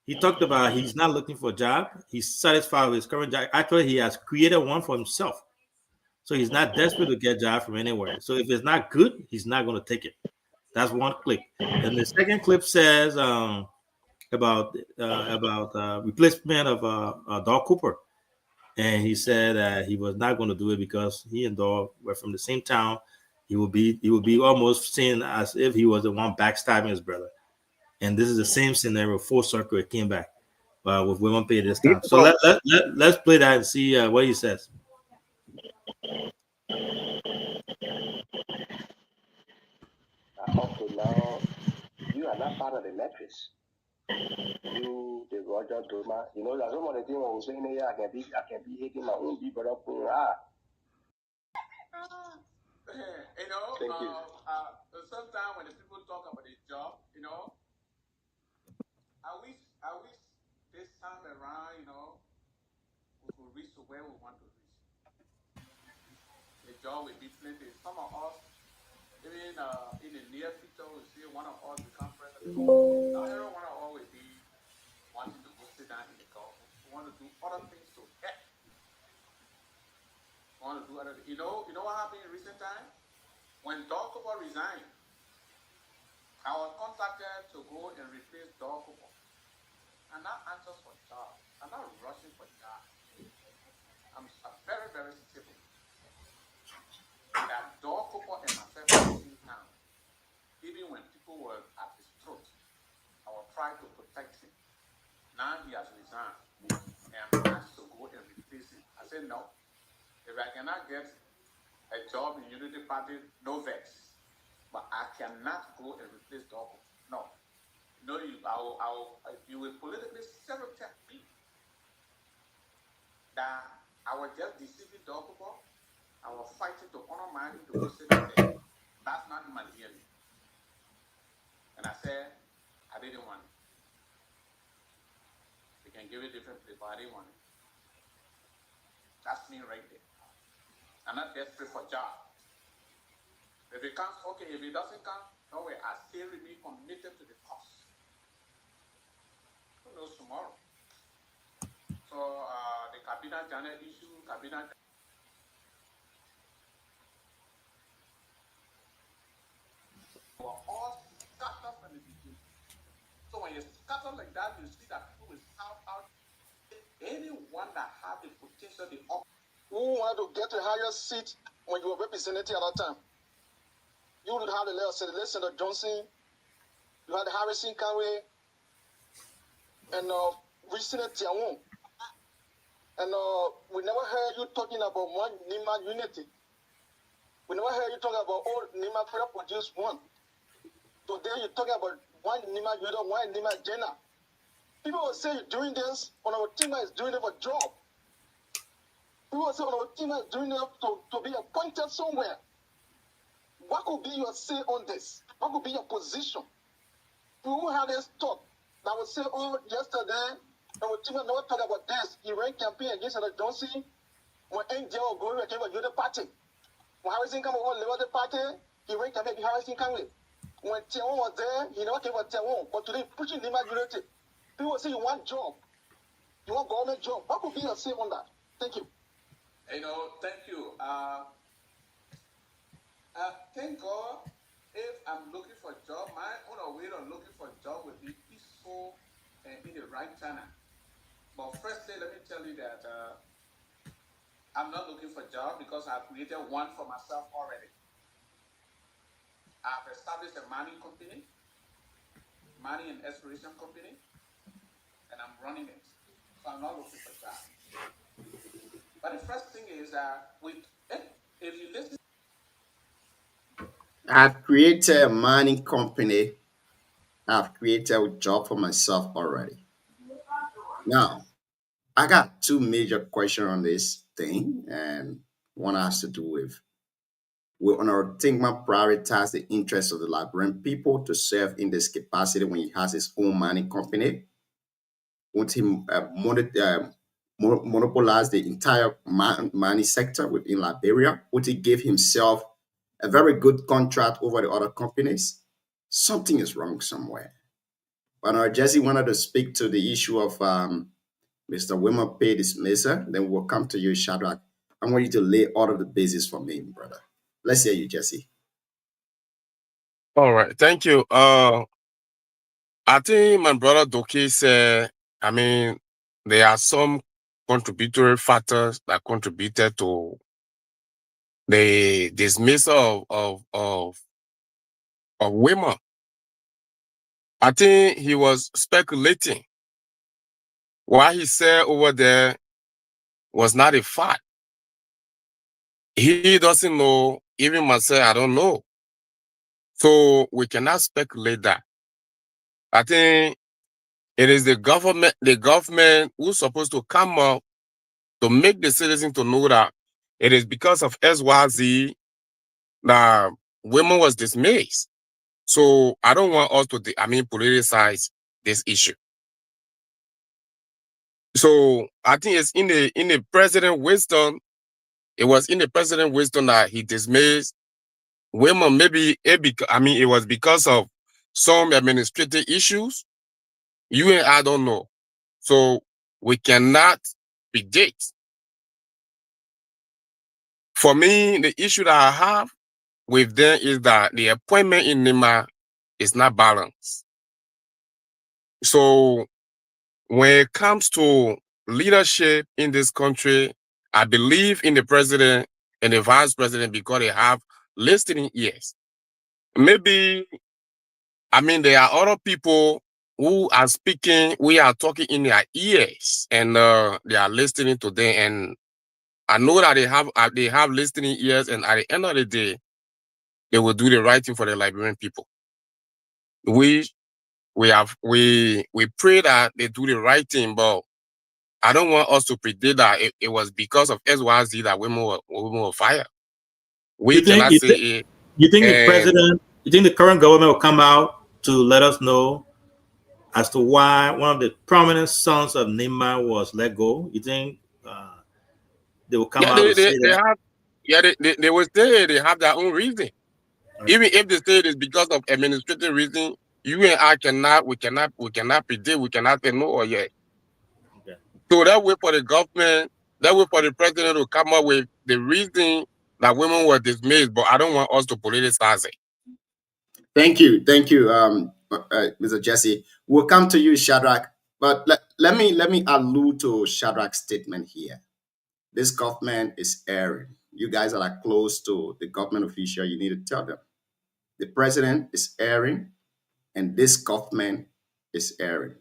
he talked about he's not looking for a job, he's satisfied with his current job. Actually, he has created one for himself. So he's not desperate to get a job from anywhere. So if it's not good, he's not going to take it. That's one clip. And the second clip says about replacement of Doug Cooper, and he said he was not going to do it because he and Doug were from the same town. He would be almost seen as if he was the one backstabbing his brother. And this is the same scenario, full circle. It came back with Women Pay this time. So let's play that and see what he says. Okay, now you are not part of the matrix. You, the Roger Doma, you know, that's one of the things I was saying here. I can be hating my own people up. Thank you. Sometimes when the people talk about the job, I wish this time around, we could reach to where we want to reach. The job will be plenty. Some of us, even in the near future, we see one of us become president. Not everyone will always be wanting to go sit down in the government. We want to do other things to help. We want to do other things. You know what happened in recent time? When Doug Cooper resigned, I was contacted to go and replace Doug Cooper. I'm not anxious for jobs. I'm not rushing for jobs. I'm very, very stable. That Doug Cooper and myself are in the same town. Even when people were at his throat, I will try to protect him. Now he has resigned, and I'm asked to go and replace him. I said no. If I cannot get a job in Unity Party, no vex. But I cannot go and replace Doug Cooper. No. You will politically stereotype me that I was just deceiving Doug Cooper. I was fighting to honor my to go sit down there. That's not my DNA. And I said, I didn't want it. We can give it different place, but I didn't want it. That's me right there. I'm not desperate for a job. If it comes, okay. If it doesn't come, no way. I still remain committed to the cause. Who knows tomorrow? So the Kabina Channel issue, Kabina were all scattered from the beginning. So when you scatter like that, you see that people will shout out. Anyone that have the potential, who wanted to get a higher seat when you were representative at that time. You would have the Senator Johnson, you had Harrison Conway, and Senator Tiawon. And we never heard you talking about one Nima unity. We never heard you talking about all Nima Prayer produce one. Today you're talking about one Nima unity, one Nima Jenna. People will say you're doing this on our team is doing it for job. People will say on our team is doing it to be appointed somewhere. What could be your say on this? What could be your position? Who had this thought that would say, oh, yesterday, and we never talk about this. He ran campaign against Senator Johnson when India or going came with the party. When Harrison came over the party, he ran campaign against Harrison Conway. When Tiawon was there, he never came with Tiawon. But today, pushing Nima unity. People say you want job. You want government job? What could be your say on that? Thank you. Thank you. Thank God, if I'm looking for a job, my own way of looking for a job will be peaceful and in the right channel. But firstly, let me tell you that I'm not looking for a job because I've created one for myself already. I've established a mining company, mining and exploration company, and I'm running it. So I'm not looking for a job. But the first thing is if you listen, I've created a mining company. I've created a job for myself already. Now, I got two major questions on this thing, and one has to do with will Honorable Tingman prioritize the interests of the Liberian people to serve in this capacity when he has his own mining company? Would he monopolize the entire mining sector within Liberia? Would he give himself a very good contract over the other companies? Something is wrong somewhere. But Jesse wanted to speak to the issue of Mr. Wilmer Pay dismissal. Then we'll come to you, Shadrach. I want you to lay all of the basis for me, brother. Let's hear you, Jesse. All right, thank you. I think my brother Doki said, there are some contributory factors that contributed to the dismissal of women. I think he was speculating. What he said over there was not a fact. He doesn't know, even myself, I don't know. So we cannot speculate that. I think it is the government who's supposed to come up to make the citizen to know that it is because of SYZ that women was dismissed. So I don't want us to, politicize this issue. So I think it's in the president wisdom. It was in the president wisdom that he dismissed women. Maybe it was because of some administrative issues. You and I don't know. So we cannot predict. For me, the issue that I have with them is that the appointment in NEMA is not balanced. So when it comes to leadership in this country, I believe in the president and the vice president because they have listening ears. Maybe, there are other people who are speaking, we are talking in their ears and they are listening to them. And I know that they have listening ears, and at the end of the day, they will do the right thing for the Liberian people. We pray that they do the right thing, but I don't want us to predict that it was because of SYZ that women were fired. We cannot say it. You think the current government will come out to let us know as to why one of the prominent sons of NEMA was let go? You think they will come out and say that? They will say they have their own reason. Okay. Even if they say it is because of administrative reason, you and I cannot predict, we cannot say no or yes. Okay. So that way for the government, that way for the president to come up with the reason that women were dismissed, but I don't want us to politicize it. Thank you, Mr. Jesse. We'll come to you, Shadrach. But let me allude to Shadrach's statement here. This government is erring. You guys that are close to the government official, you need to tell them. The president is erring, and this government is erring.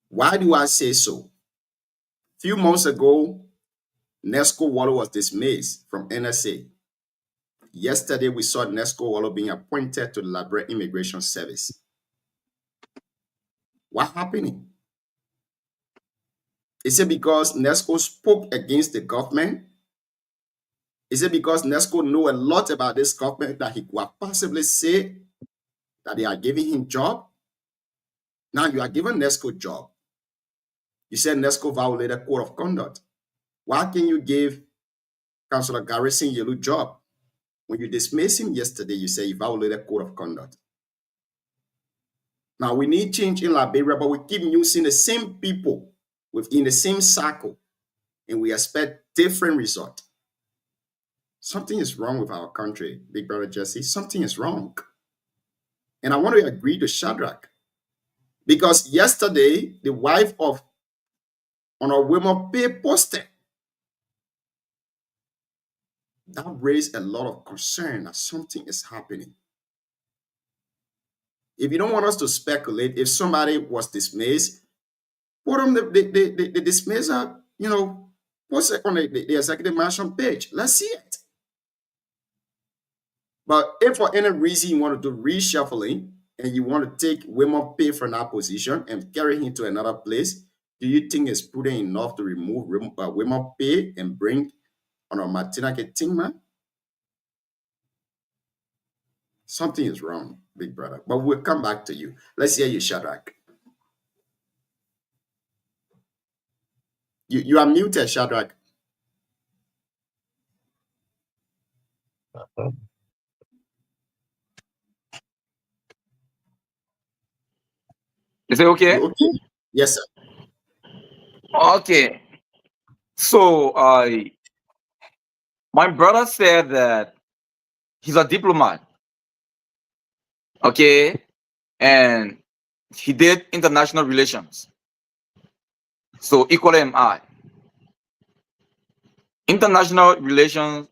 Why do I say so? A few months ago, Nesco Wallo was dismissed from NSA. Yesterday, we saw Nesco Wallo being appointed to the Liberia Immigration Service. What happening? Is it because Nesco spoke against the government? Is it because Nesco know a lot about this government that he could possibly say that they are giving him job? Now you are giving Nesco job. You said Nesco violated code of conduct. Why can you give Councillor Garrison Yelu job? When you dismissed him yesterday, you say he violated code of conduct. Now we need change in Liberia, but we keep using the same people within the same circle, and we expect different results. Something is wrong with our country, Big Brother Jesse. Something is wrong. And I want to agree to Shadrach. Because yesterday, the wife of Honorable Wilmot Pay posted. That raised a lot of concern that something is happening. If you don't want us to speculate, if somebody was dismissed, put on the dismissal, post it on the executive mansion page. Let's see it. But if for any reason you want to do reshuffling and you want to take Wilmot Pay from that position and carry him to another place, do you think it's prudent enough to remove Wilmot Pay and bring on Martina Ketingma? Something is wrong, Big Brother. But we'll come back to you. Let's hear you, Shadrach. You are muted, Shadrach. Is it okay? Okay. Yes, sir. Okay. So my brother said that he's a diplomat. Okay. And he did international relations. So equally am I. International relations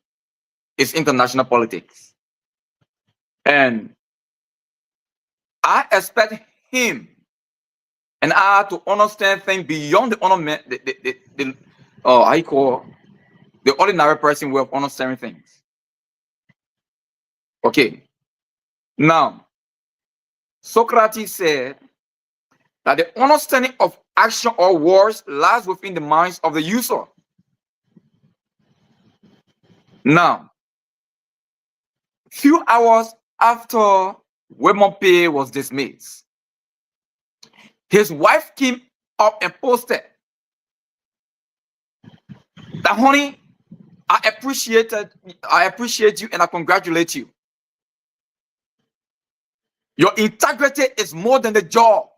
is international politics. And I expect him and I to understand things beyond the the ordinary person way of understanding things. Okay. Now, Socrates said that the understanding of action or words lies within the minds of the user. Now, few hours after Wilmot Pay was dismissed, his wife came up and posted that, honey, I appreciate you and I congratulate you. Your integrity is more than the job.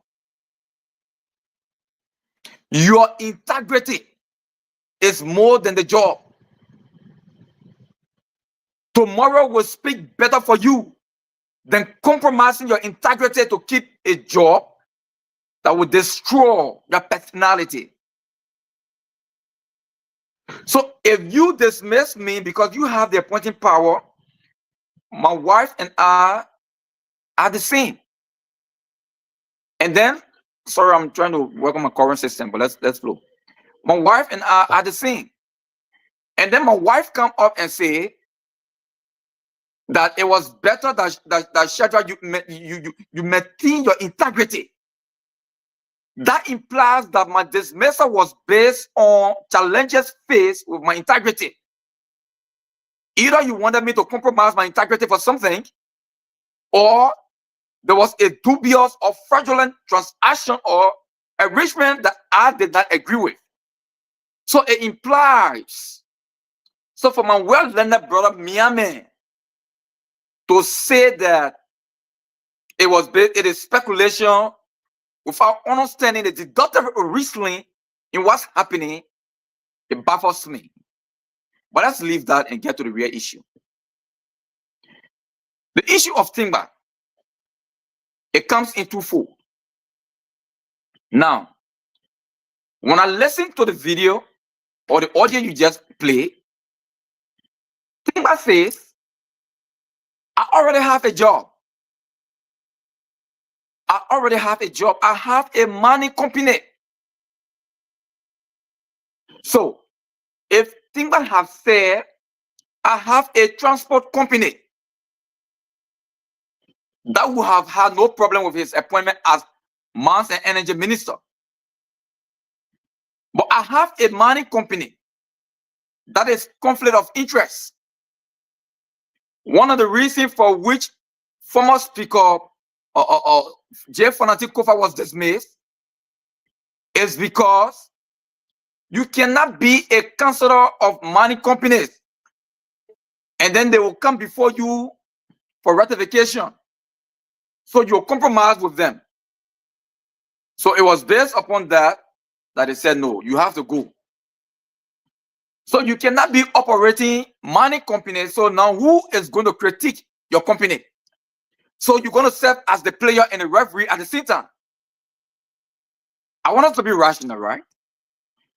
Your integrity is more than the job. Tomorrow will speak better for you than compromising your integrity to keep a job that will destroy your personality. So if you dismiss me because you have the appointing power, my wife and I are the same. And then, sorry, I'm trying to work on my current system, but let's flow. My wife and I are the same. And then my wife come up and say that it was better that Shadrach, you maintain your integrity. That implies that my dismissal was based on challenges faced with my integrity. Either you wanted me to compromise my integrity for something, or there was a dubious or fraudulent transaction or arrangement that I did not agree with. So it implies, so for my well-learned brother Miami to say that it is speculation without understanding the deductive reasoning in what's happening, it baffles me. But let's leave that and get to the real issue. The issue of Tingba, it comes in twofold. Now, when I listen to the video or the audio you just played, Tingba says, I already have a job. I already have a job. I have a mining company. So, if Tingba have said, I have a transport company, that would have had no problem with his appointment as Mines and Energy Minister. But I have a mining company. That is conflict of interest. One of the reasons for which former Speaker J. Fanatic Kofa was dismissed is because you cannot be a counselor of mining companies and then they will come before you for ratification. So you'll compromise with them. So it was based upon that they said, no, you have to go. So you cannot be operating mining companies. So now who is going to critique your company? So you're going to serve as the player and the referee at the same time. I want us to be rational, right?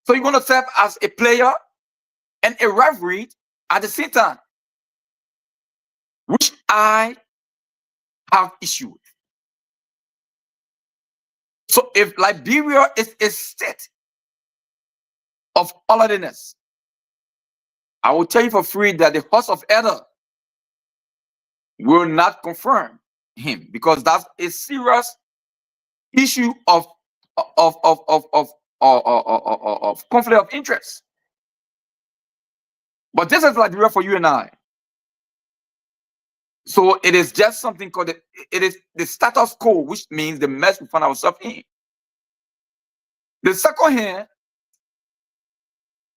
So you're going to serve as a player and a referee at the same time, which I have issue with. So if Liberia is a state of orderliness, I will tell you for free that the host of Eder will not confirm him, because that's a serious issue of conflict of interest. But this is Liberia for you and I. So it is just something called it is the status quo, which means the mess we find ourselves in. The second hand,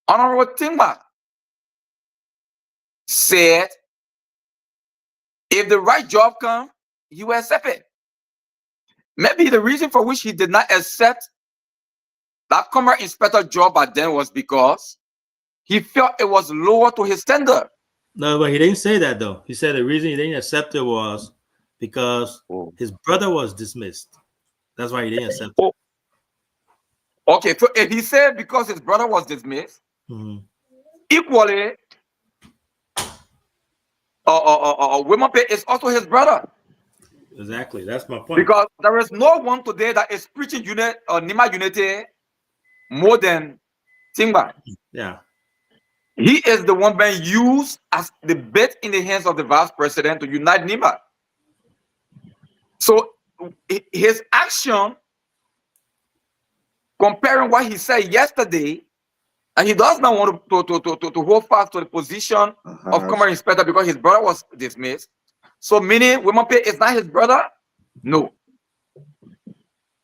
Honorable Timba said, if the right job comes, he will accept it. Maybe the reason for which he did not accept that commerce inspector job back then was because he felt it was lower to his standard. No, but he didn't say that though. He said the reason he didn't accept it was because his brother was dismissed. That's why he didn't accept it. Okay, so if he said because his brother was dismissed, equally, Women Pay is also his brother. Exactly, that's my point. Because there is no one today that is preaching Nima unity more than Timba. Yeah. He is the one being used as the bait in the hands of the vice president to unite Nima. So his action, comparing what he said yesterday, and he does not want to hold fast to the position of commerce inspector because his brother was dismissed. So meaning Women Pay is not his brother? No.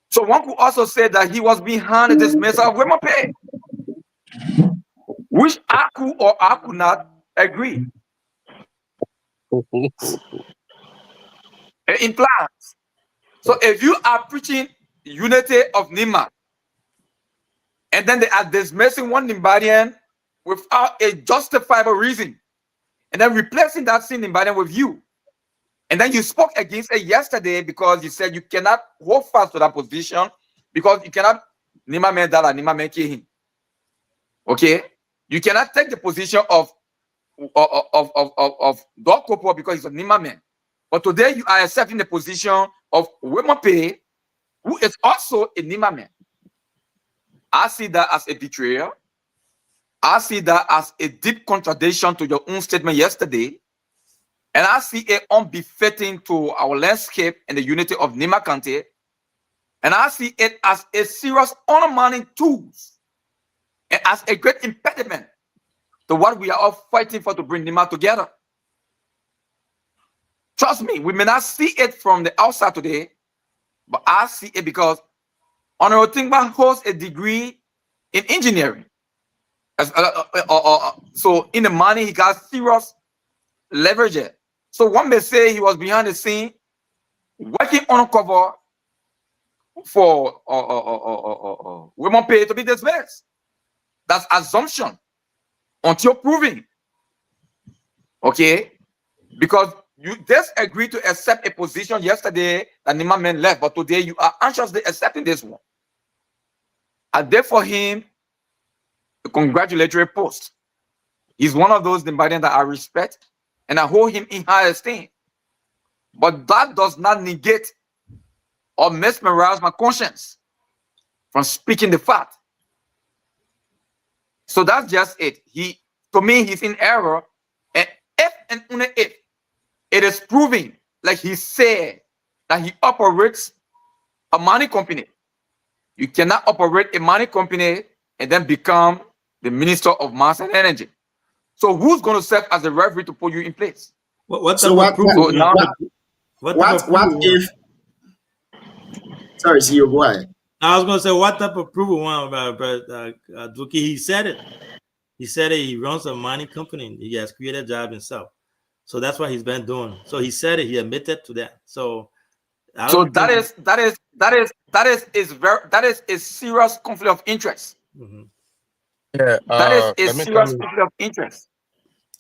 So one could also say that he was behind the dismissal of Women Pay, which I could or I could not agree. It implies. So if you are preaching unity of Nima, and then they are dismissing one Nimbadian without a justifiable reason, and then replacing that same Nimbadian with you, and then you spoke against it yesterday because you said you cannot hold fast to that position because you cannot Nima men dala Nima men kihin. Okay, you cannot take the position of Doc Kopo because he's a Nima man. But today you are accepting the position of Women Pay, who is also a Nima man. I see that as a betrayal. I see that as a deep contradiction to your own statement yesterday. And I see it unbefitting to our landscape and the unity of Nima County. And I see it as a serious undermining tool and as a great impediment to what we are all fighting for to bring Nima together. Trust me, we may not see it from the outside today, but I see it because Honorable Timba holds a degree in engineering. So in the money, he got serious leverage. So one may say he was behind the scene, working undercover for Women Pay to be dismissed. That's assumption until proven. Okay? Because you just agreed to accept a position yesterday that Nima men left, but today you are anxiously accepting this one. I did for him a congratulatory post. He's one of those Nimbadians that I respect and I hold him in high esteem. But that does not negate or mesmerize my conscience from speaking the fact. So that's just it. To me, he's in error. And if and only if it is proving, like he said, that he operates a money company. You cannot operate a money company and then become the Minister of Mines and Energy. So who's going to serve as the referee to put you in place? What if? Sorry, CEO, go ahead. I was going to say, what type of approval one about Duki? He said it. He said it. He runs a mining company. He has created a job himself. So that's what he's been doing. So he said it. He admitted to that. So So that is a serious conflict of interest. Mhm. Yeah. That is a Let me serious come. conflict of interest.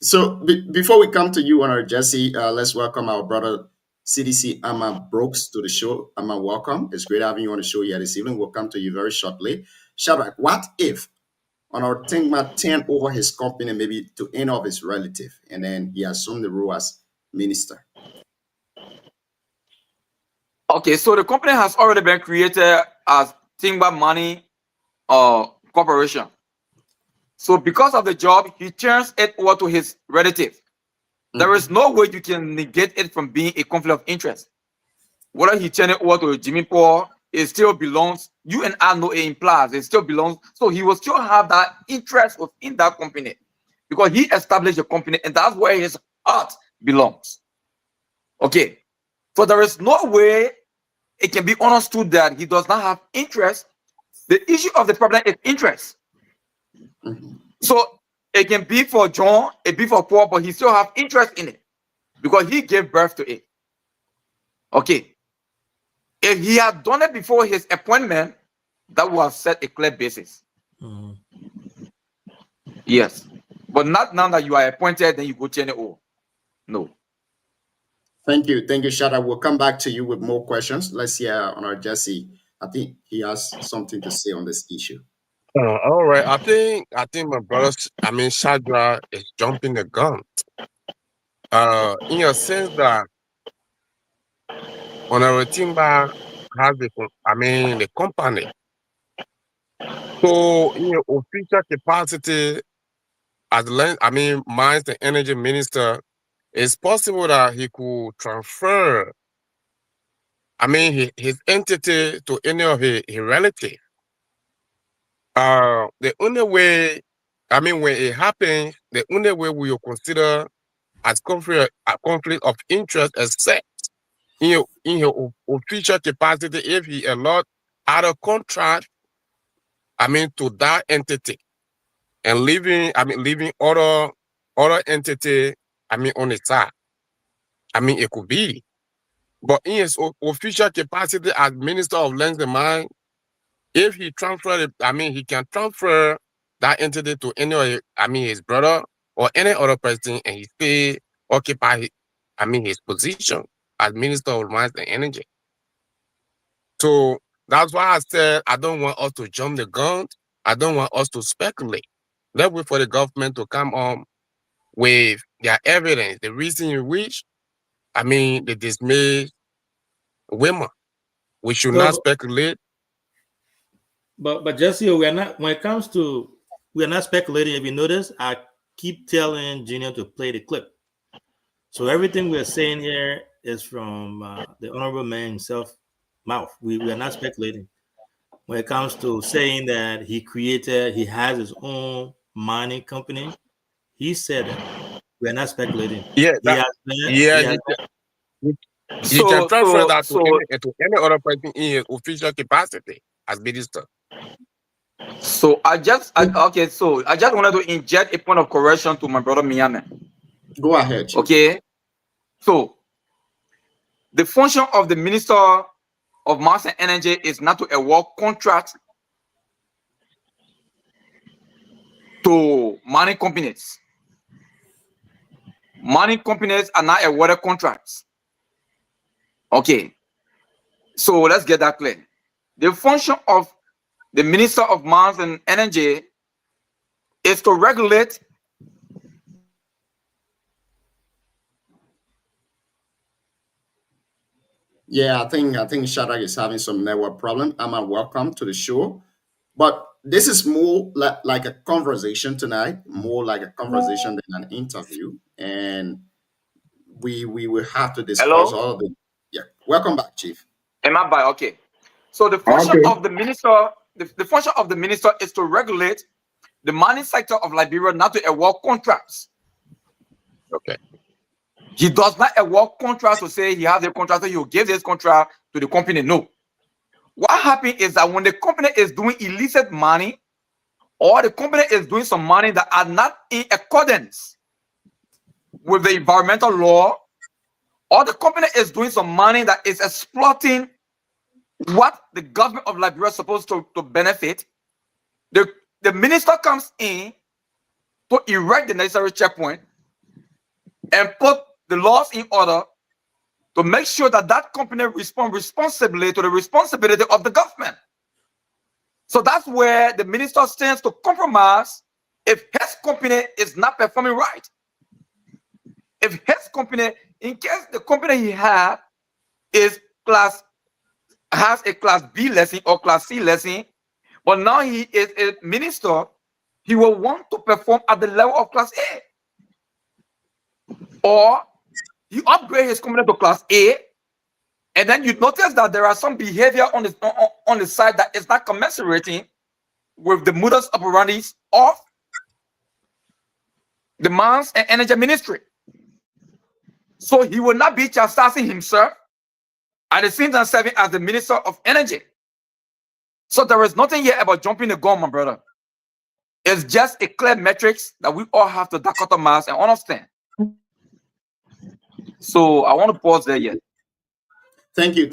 So before we come to you, Honor Jesse, let's welcome our brother CDC Amma Brooks to the show. Amma, welcome. It's great having you on the show here this evening. We'll come to you very shortly. Shadrach, what if Honor Tingma turned over his company maybe to any of his relative and then he assumed the role as minister? Okay, so the company has already been created as Tingba Money Corporation. So because of the job, he turns it over to his relative. There is no way you can negate it from being a conflict of interest. Whether he turn it over to Jimmy Paul, it still belongs. You and I know it implies it still belongs. So he will still have that interest within that company because he established a company and that's where his heart belongs. Okay. So there is no way it can be understood that he does not have interest. The issue of the problem is interest. So it can be for John, it be for Paul, but he still have interest in it because he gave birth to it. Okay. If he had done it before his appointment, that would have set a clear basis. Mhm. Yes. But not now that you are appointed, then you go turn it over. No. Thank you. Thank you, Shadrach. We'll come back to you with more questions. Let's hear Honor Jesse. I think he has something to say on this issue. All right. I think my brother, Shadra is jumping the gun. In a sense that Honorable Timba has the company. So in your official capacity as mines and energy minister, it's possible that he could transfer his entity to any of his relatives. The only way, when it happens, the only way we will consider as conflict of interest, except in your official capacity, if he allowed other contract, to that entity, and leaving other entity, on the side. It could be, but in his official capacity as Minister of Lands and Mines, if he transferred it, he can transfer that entity to any of his brother or any other person, and he still occupy his position as Minister of Mines and Energy. So that's why I said I don't want us to jump the gun. I don't want us to speculate. Let's wait for the government to come on with their evidence, the reason in which they dismissed women. We should not speculate. But Jesse, we are not. When it comes to, we are not speculating. If you notice, I keep telling Junior to play the clip. So everything we're saying here is from the honorable man himself mouth. We are not speculating. When it comes to saying that he has his own mining company, he said that. We are not speculating. Yeah, he can transfer that to any other person in his official capacity as minister. So I just wanted to inject a point of correction to my brother Miame. Go ahead. Okay. So the function of the Minister of Mines and Energy is not to award contract to mining companies. Mining companies are not awarded contracts. Okay. So let's get that clear. The function of the Minister of Mines and Energy is to regulate Yeah, I think Shadrach is having some network problem. Amma, welcome to the show. But this is more like a conversation tonight, more like a conversation than an interview. And we will have to discuss all of it. Yeah. Welcome back, Chief. Am I by? Okay. So the function of the minister, the function of the minister is to regulate the mining sector of Liberia, not to award contracts. Okay. He does not award contracts to say he has a contract, so he will give this contract to the company. No. What happens is that when the company is doing illicit money, or the company is doing some money that are not in accordance with the environmental law, or the company is doing some money that is exploiting what the government of Liberia is supposed to benefit, the minister comes in to erect the necessary checkpoint and put the laws in order to make sure that that company responds responsibly to the responsibility of the government. So that's where the minister stands to compromise if his company is not performing right. If his company, in case the company he has a class B lesson or class C lesson, but now he is a minister, he will want to perform at the level of class A. Or you upgrade his company to class A, and then you notice that there are some behavior on the side that is not commensurating with the modus operandi of the Mines and Energy Ministry. So he will not be chastising himself at the same time serving as the Minister of Energy. So there is nothing here about jumping the gun, my brother. It's just a clear metrics that we all have to dichotomize and understand. So I want to pause there yet. Thank you.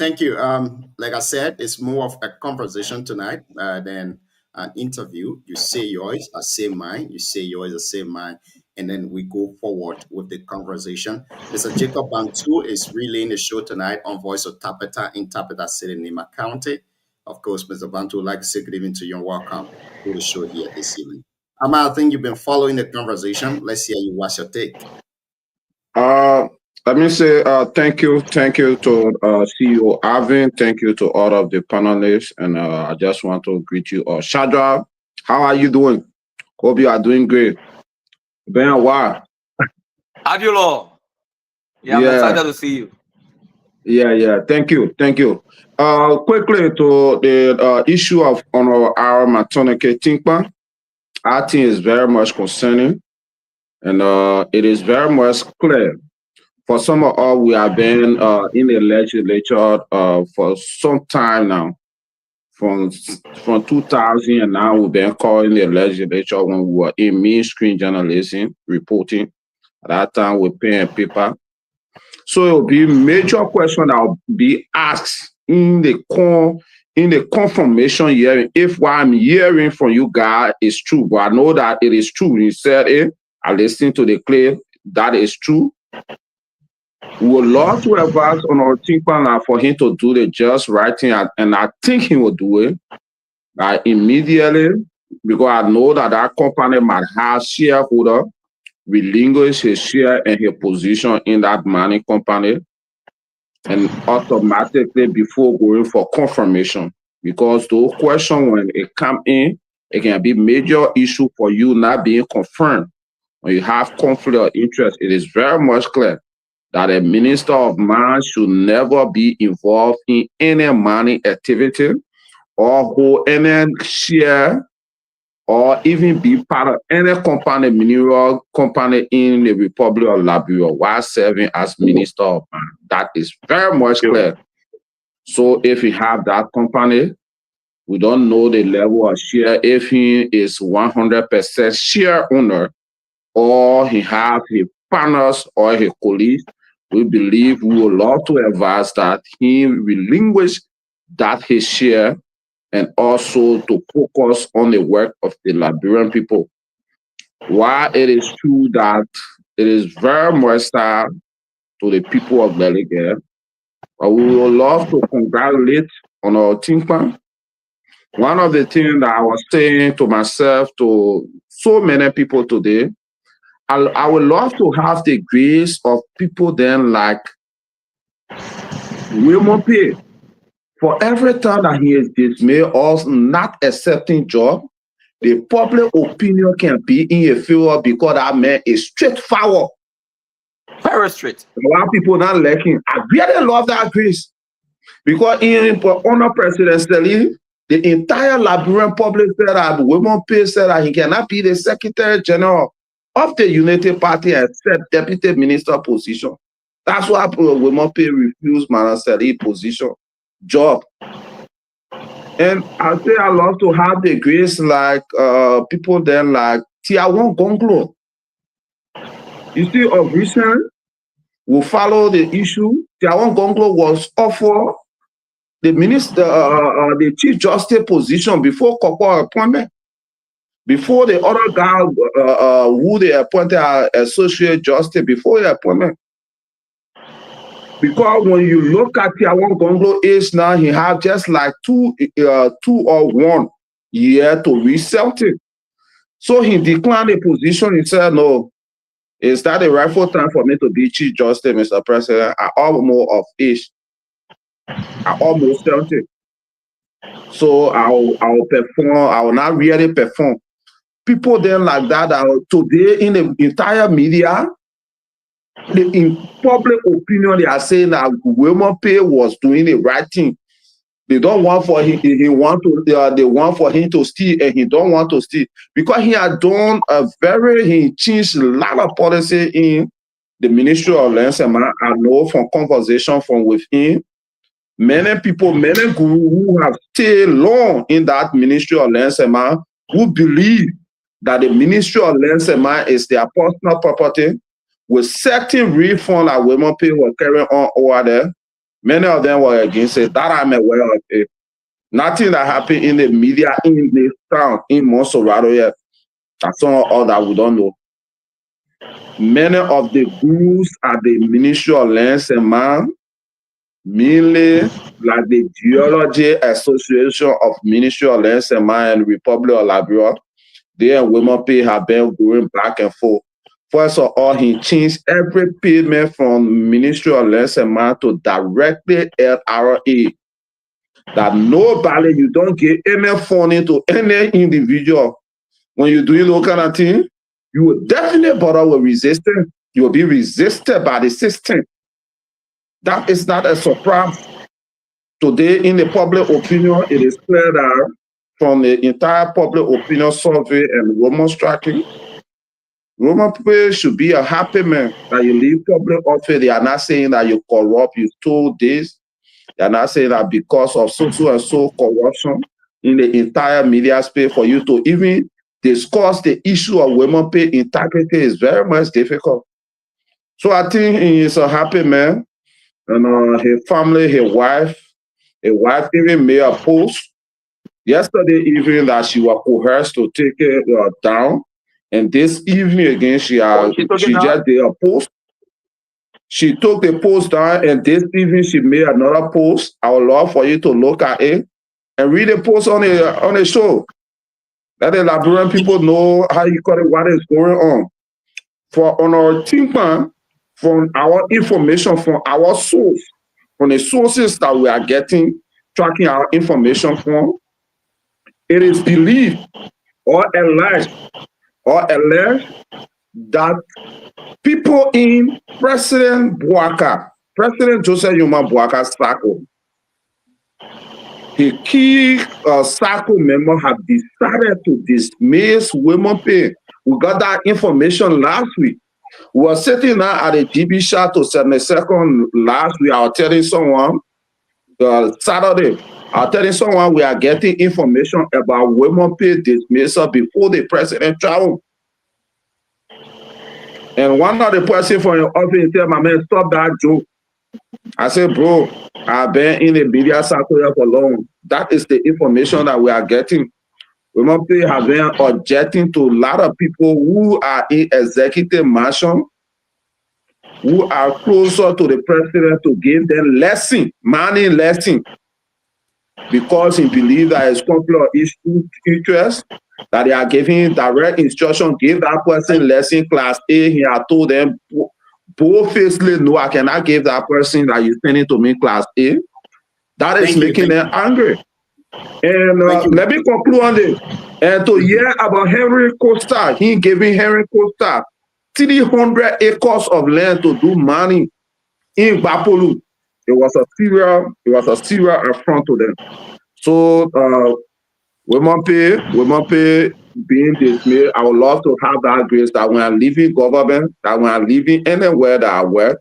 Like I said, it's more of a conversation tonight than an interview. You say yours, I say mine. You say yours, I say mine, and then we go forward with the conversation. Mr. Jacob Bantu is relaying the show tonight on Voice of Tapeta in Tapeta City, Nima County. Of course, Mr. Bantu, would like to say good evening to you and welcome to the show here this evening. Ama, I think you've been following the conversation. Let's hear you. What's your take? Let me say thank you to CEO Arvin. Thank you to all of the panelists, and I just want to greet you all. Shadra, how are you doing? Hope you are doing great. Ben, wow. Abulo. Yeah, I'm excited to see you. Yeah. Thank you. Quickly to the issue of our Matoneke Tinkpa, I think is very much concerning, and it is very much clear. For some of us, we have been in the legislature for some time now. From 2000 and now we've been calling the legislature when we were in mainstream journalism, reporting. At that time, we pen and paper. So it will be a major question that will be asked in the confirmation hearing. If what I'm hearing from you guys is true, but I know that it is true. You said it. I listened to the clip. That is true. We would love to advise on our think plan for him to do the just right thing, and I think he will do it immediately, because I know that company might have shareholder relinquish his share and his position in that mining company, and automatically before going for confirmation, because those questions when it come in, it can be major issue for you not being confirmed. When you have conflict of interest, it is very much clear that a minister of mines should never be involved in any mining activity or hold any share or even be part of any company, mineral company in the Republic of Liberia while serving as minister of mines. That is very much clear. So if you have that company, we don't know the level of share, if he is 100% share owner or he have his partners or his colleagues. We believe we would love to advise that he relinquish that his share and also to focus on the work of the Liberian people. While it is true that it is very much sad to the people of Delegate, but we would love to congratulate on our think plan. One of the things that I was saying to myself, to so many people today, I would love to have the grace of people then like Raymond Pay. For every time that he is dismayed or not accepting job, the public opinion can be in a favor because that man is straightforward. Very straight. A lot of people not liking. I really love that grace. Because in honor presidentially, the entire Liberian public said that Raymond Pay said that he cannot be the Secretary General of the United Party except deputy minister position. That's why Raymond Pay refused Manaseli position, job. And I say I love to have the grace like people then like Tiawan Gonglo. You see, of recent, will follow the issue. Tiawan Gonglo was offered the minister, the Chief Justice position before Koko appointment, before the other guy who they appointed as Associate Justice before the appointment. Because when you look at Tiawan Gonglo age now, he have just like 2 or 1 year to reset it. So he declined the position. He said, no, is that the rightful time for me to be Chief Justice, Mr. President? I almost of age. I almost 70. So I'll perform, I will not really perform. People then like that are today in the entire media, in public opinion, they are saying that Wilmot Pay was doing the right thing. They don't want for him. They want for him to steal, and he don't want to steal because he had done he changed a lot of policy in the Ministry of Lands. I know from conversation from within, many people, many gurus who have stayed long in that Ministry of Lands who believe that the Ministry of Lands is their personal property, with certain reform that Wilmot Pay were carrying on over there. Many of them were against it. That I'm aware of it. Nothing that happened in the media in this town, in Monserrado yet. That's all that we don't know. Many of the gurus at the Ministry of Lands and Man, mainly like the Geology Association of Ministry of Lands and Man and Republic of Liberia, they and Wilmot Pay have been going back and forth. First of all, he changed every payment from Ministry of Lands and Man to directly LRA. That nobody, you don't get any funding to any individual. When you're doing those kind of things, you will definitely bother with resistance. You will be resisted by the system. That is not a surprise. Today, in the public opinion, it is clear that from the entire public opinion survey and Roman striking, Roman people should be a happy man that you leave public office. They are not saying that you corrupt, you stole this. They are not saying that because of so and so corruption in the entire media space for you to even discuss the issue of women pay integrity is very much difficult. So I think he is a happy man. And his family, his wife even made a post yesterday evening that she was coerced to take it down. And this evening again, she just did a post. She took the post down, and this evening she made another post. I would love for you to look at it and read the post on the show. Let the Liberian people know how you call it, what is going on. On our team plan, from our information, from our source, from the sources that we are getting, tracking our information from, it is believed or alleged that people in President Joseph Yuma Boaka's circle, the key circle member have decided to dismiss Wilmot Pay. We got that information last week. We were sitting now at a GB shot to 72nd last week. I was telling someone, Saturday, I was telling someone we are getting information about Wilmot Pay dismissal before the president traveled. And one of the person from your office tell my man, stop that joke. I said, bro, I've been in the media circle here for long. That is the information that we are getting. Wilmot Pay have been objecting to a lot of people who are in executive mansion, who are closer to the president to give them money lesson, because he believes that it's conflict of interest, that they are giving direct instruction, give that person lesson class A. He had told them both-facedly, no, I cannot give that person that you're sending to me class A. That is making them angry. And let me conclude on this. And to hear about Henry Costa, he giving Henry Costa 300 acres of land to do mining in Bapolu. It was a serious affront to them. So Wilmot Pay being dismissed, I would love to have that grace that when I'm leaving government, that when I'm leaving anywhere that I work,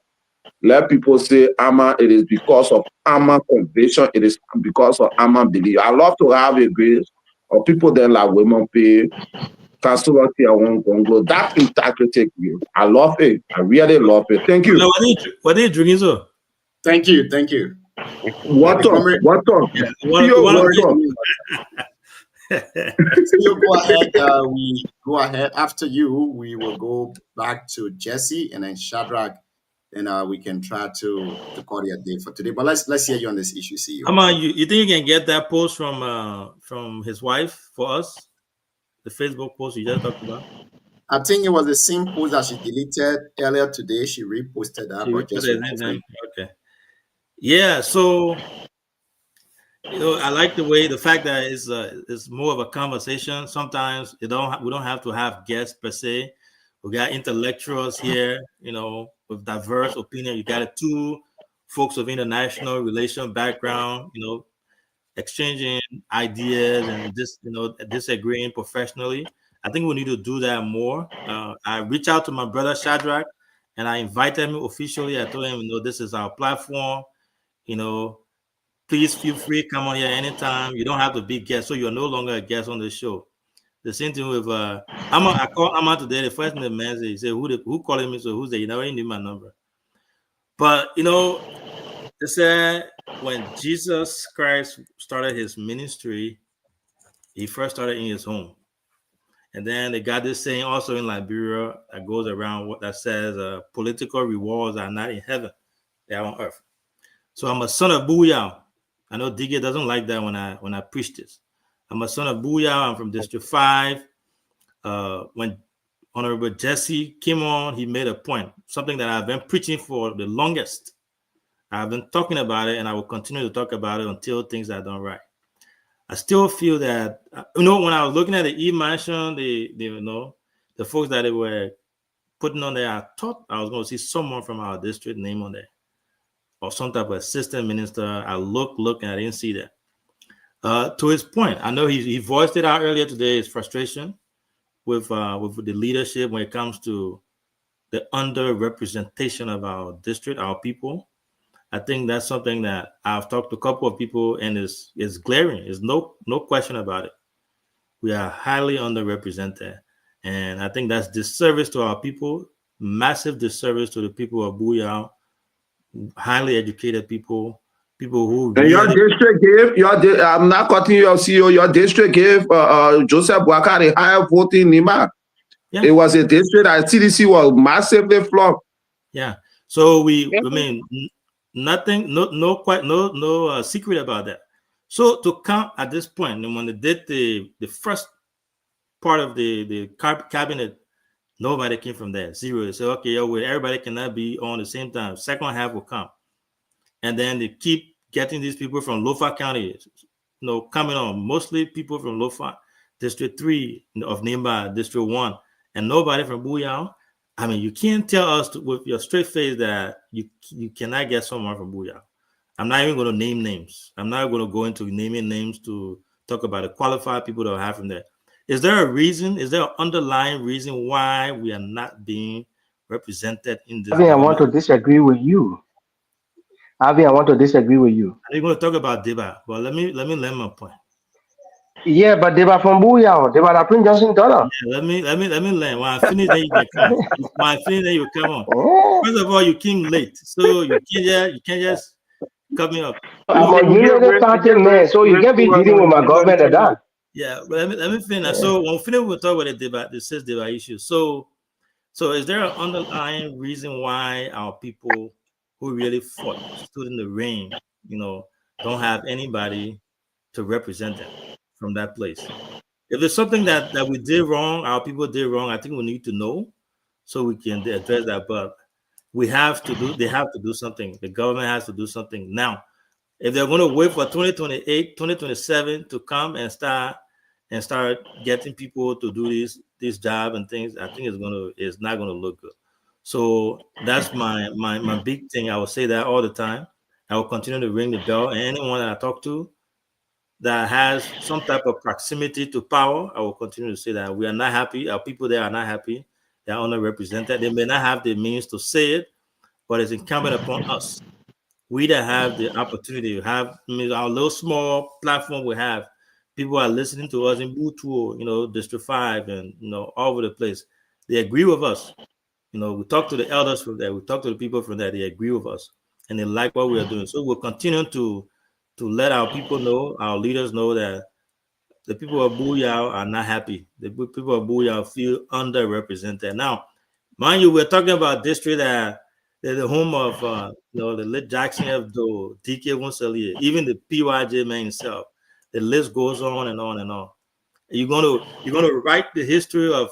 let people say, Amma, it is because of Amma conviction, it is because of Amma belief. I love to have a grace of people that like Wilmot Pay That integrity, I love it. I really love it. Thank you. What are you drinking, sir? Thank you. Thank you. What up? Yeah, You go ahead. We go ahead. After you, we will go back to Jesse and then Shadrach, and we can try to call it a day for today. But let's hear you on this issue, CEO. Come on, you think you can get that post from his wife for us? The Facebook post you just talked about? I think it was the same post that she deleted earlier today. She reposted that, but just okay. Yeah, so I like the fact that it's more of a conversation. Sometimes we don't have to have guests per se. We got intellectuals here, with diverse opinion. You got two folks of international relation background, exchanging ideas and disagreeing professionally. I think we need to do that more. I reached out to my brother Shadrach and I invited him officially. I told him, this is our platform. Please feel free, come on here anytime. You don't have to be guest, so you're no longer a guest on the show. The same thing with I called Amma today. The first thing the man said, he said, who calling me? So who's there? You never knew my number. But they said when Jesus Christ started his ministry, he first started in his home. And then they got this saying also in Liberia that goes around that says political rewards are not in heaven, they are on earth. So I'm a son of Booyah. I know DG doesn't like that when I preach this. I'm a son of Booyah. I'm from District 5. When Honorable Jesse came on, he made a point, something that I've been preaching for the longest. I've been talking about it, and I will continue to talk about it until things are done right. I still feel that, when I was looking at the e-mansion, the folks that they were putting on there, I thought I was going to see someone from our district name on there, or some type of assistant minister. I looked, and I didn't see that. To his point, I know he voiced it out earlier today, his frustration with the leadership when it comes to the underrepresentation of our district, our people. I think that's something that I've talked to a couple of people, and it's glaring. There's no question about it. We are highly underrepresented, and I think that's disservice to our people, massive disservice to the people of Booyah, highly educated people who and your district gave I'm not cutting you off, CEO. Your district gave Joseph Boakai a higher voting Nima. Yeah. It was a district that CDC was massively flopped. Yeah. So I mean, nothing, no secret about that. So to count at this point, and when they did the first part of the cabinet, nobody came from there. Zero. They said, okay, everybody cannot be on the same time. Second half will come. And then they keep getting these people from Lofa County, coming on. Mostly people from Lofa, District 3 of Nimba, District 1, and nobody from Booyah. I mean, you can't tell us with your straight face that you cannot get someone from Booyah. I'm not even going to name names. I'm not going to go into naming names to talk about the qualified people that I have from there. Is there a reason? Is there an underlying reason why we are not being represented in this? I want to disagree with you. I want to disagree with you. I'm going to talk about Deba, but let me land my point. Yeah, but Deba from Booyah. Deba that Prince Johnson dollar. Yeah, let me land. When I finish, then you can come. When I finish, then you come on. First of all, you came late, so you can't just cut me up. I'm a United Party man, so you can't be dealing with my government at that. Yeah, but let me finish. Yeah. So when we finish, we'll talk about the sixth Deba issue. So is there an underlying reason why our people who really fought, stood in the rain, don't have anybody to represent them from that place? If there's something that we did wrong, our people did wrong, I think we need to know so we can address that. But they have to do something. The government has to do something now. If they're going to wait for 2028, 2027 to come and start getting people to do this job and things, I think it's not going to look good. So that's my big thing. I will say that all the time. I will continue to ring the bell. And anyone that I talk to that has some type of proximity to power, I will continue to say that we are not happy. Our people there are not happy. They are underrepresented. They may not have the means to say it, but it's incumbent upon us. We that have the opportunity to have our little small platform we have People are listening to us in Butuo, District 5, and all over the place. They agree with us. We talk to the elders from there. We talk to the people from there. They agree with us, and they like what we are doing. So we'll continue to let our people know, our leaders know that the people of Buyao are not happy. The people of Buyao feel underrepresented. Now, mind you, we're talking about district that they're the home of the late Jackson F. Doe, DK Wonselier, even the PYJ man himself. The list goes on and on and on. You're gonna write the history of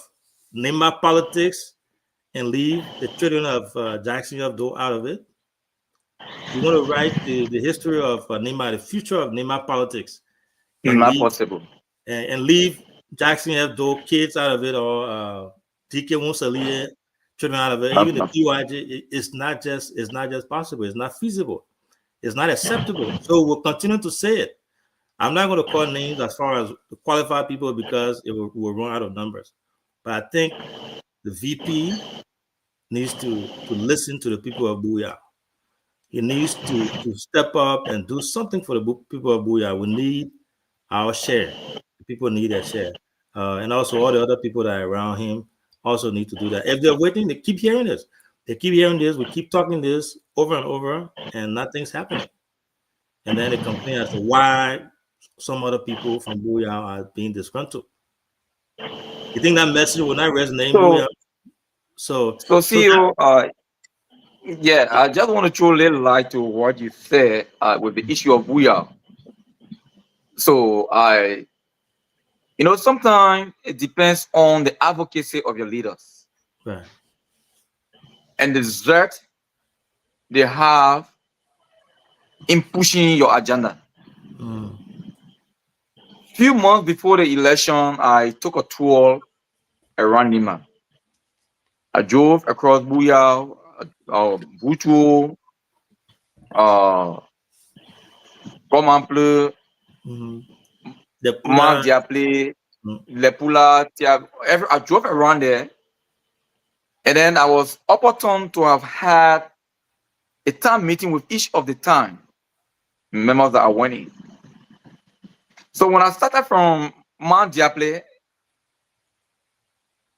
Nema politics and leave the children of Jackson F. Doe out of it. You're gonna write the history of Nema, the future of Nema politics. Not possible. And leave Jackson F. Doe kids out of it, or DK Wonselier children out of it. Even the PYJ, it's not just possible. It's not feasible. It's not acceptable. So we'll continue to say it. I'm not going to call names as far as qualified people because it will run out of numbers. But I think the VP needs to listen to the people of Buyao. He needs to step up and do something for the people of Buyao. We need our share. People need their share. And also all the other people that are around him also need to do that. If they're waiting, they keep hearing this. They keep hearing this. We keep talking this over and over, and nothing's happening. And then they complain as to why some other people from Buyao are being disgruntled. You think that message will not resonate in Buyao? So CEO, yeah, I just want to throw a little light to what you said with the issue of Buyao. So sometimes it depends on the advocacy of your leaders, right, and the desert they have in pushing your agenda. Few months before the election, I took a tour around Nema. I drove across Buyao, Butuo, Komample, Mount Diaple, Lepula. I drove around there, and then I was opportune to have had a town meeting with each of the town members that I went in. So when I started from Mount Diaple,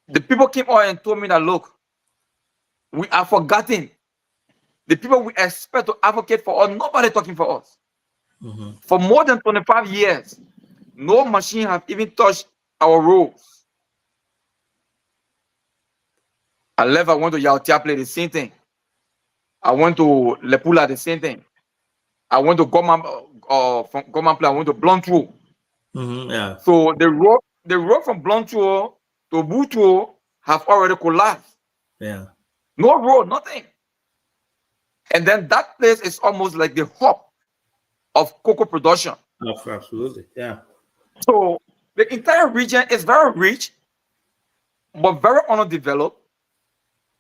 the people came out and told me that, look, we are forgetting the people we expect to advocate for us. Nobody talking for us. For more than 25 years, no machine have even touched our roads. I went to Yautiaple, the same thing. I went to Lepula, the same thing. I went to from Gomample, I went to Blantuo. Yeah. So the road from Blantuo to Butuo have already collapsed. Yeah. No road, nothing. And then that place is almost like the hub of cocoa production. Absolutely, yeah. So the entire region is very rich, but very underdeveloped,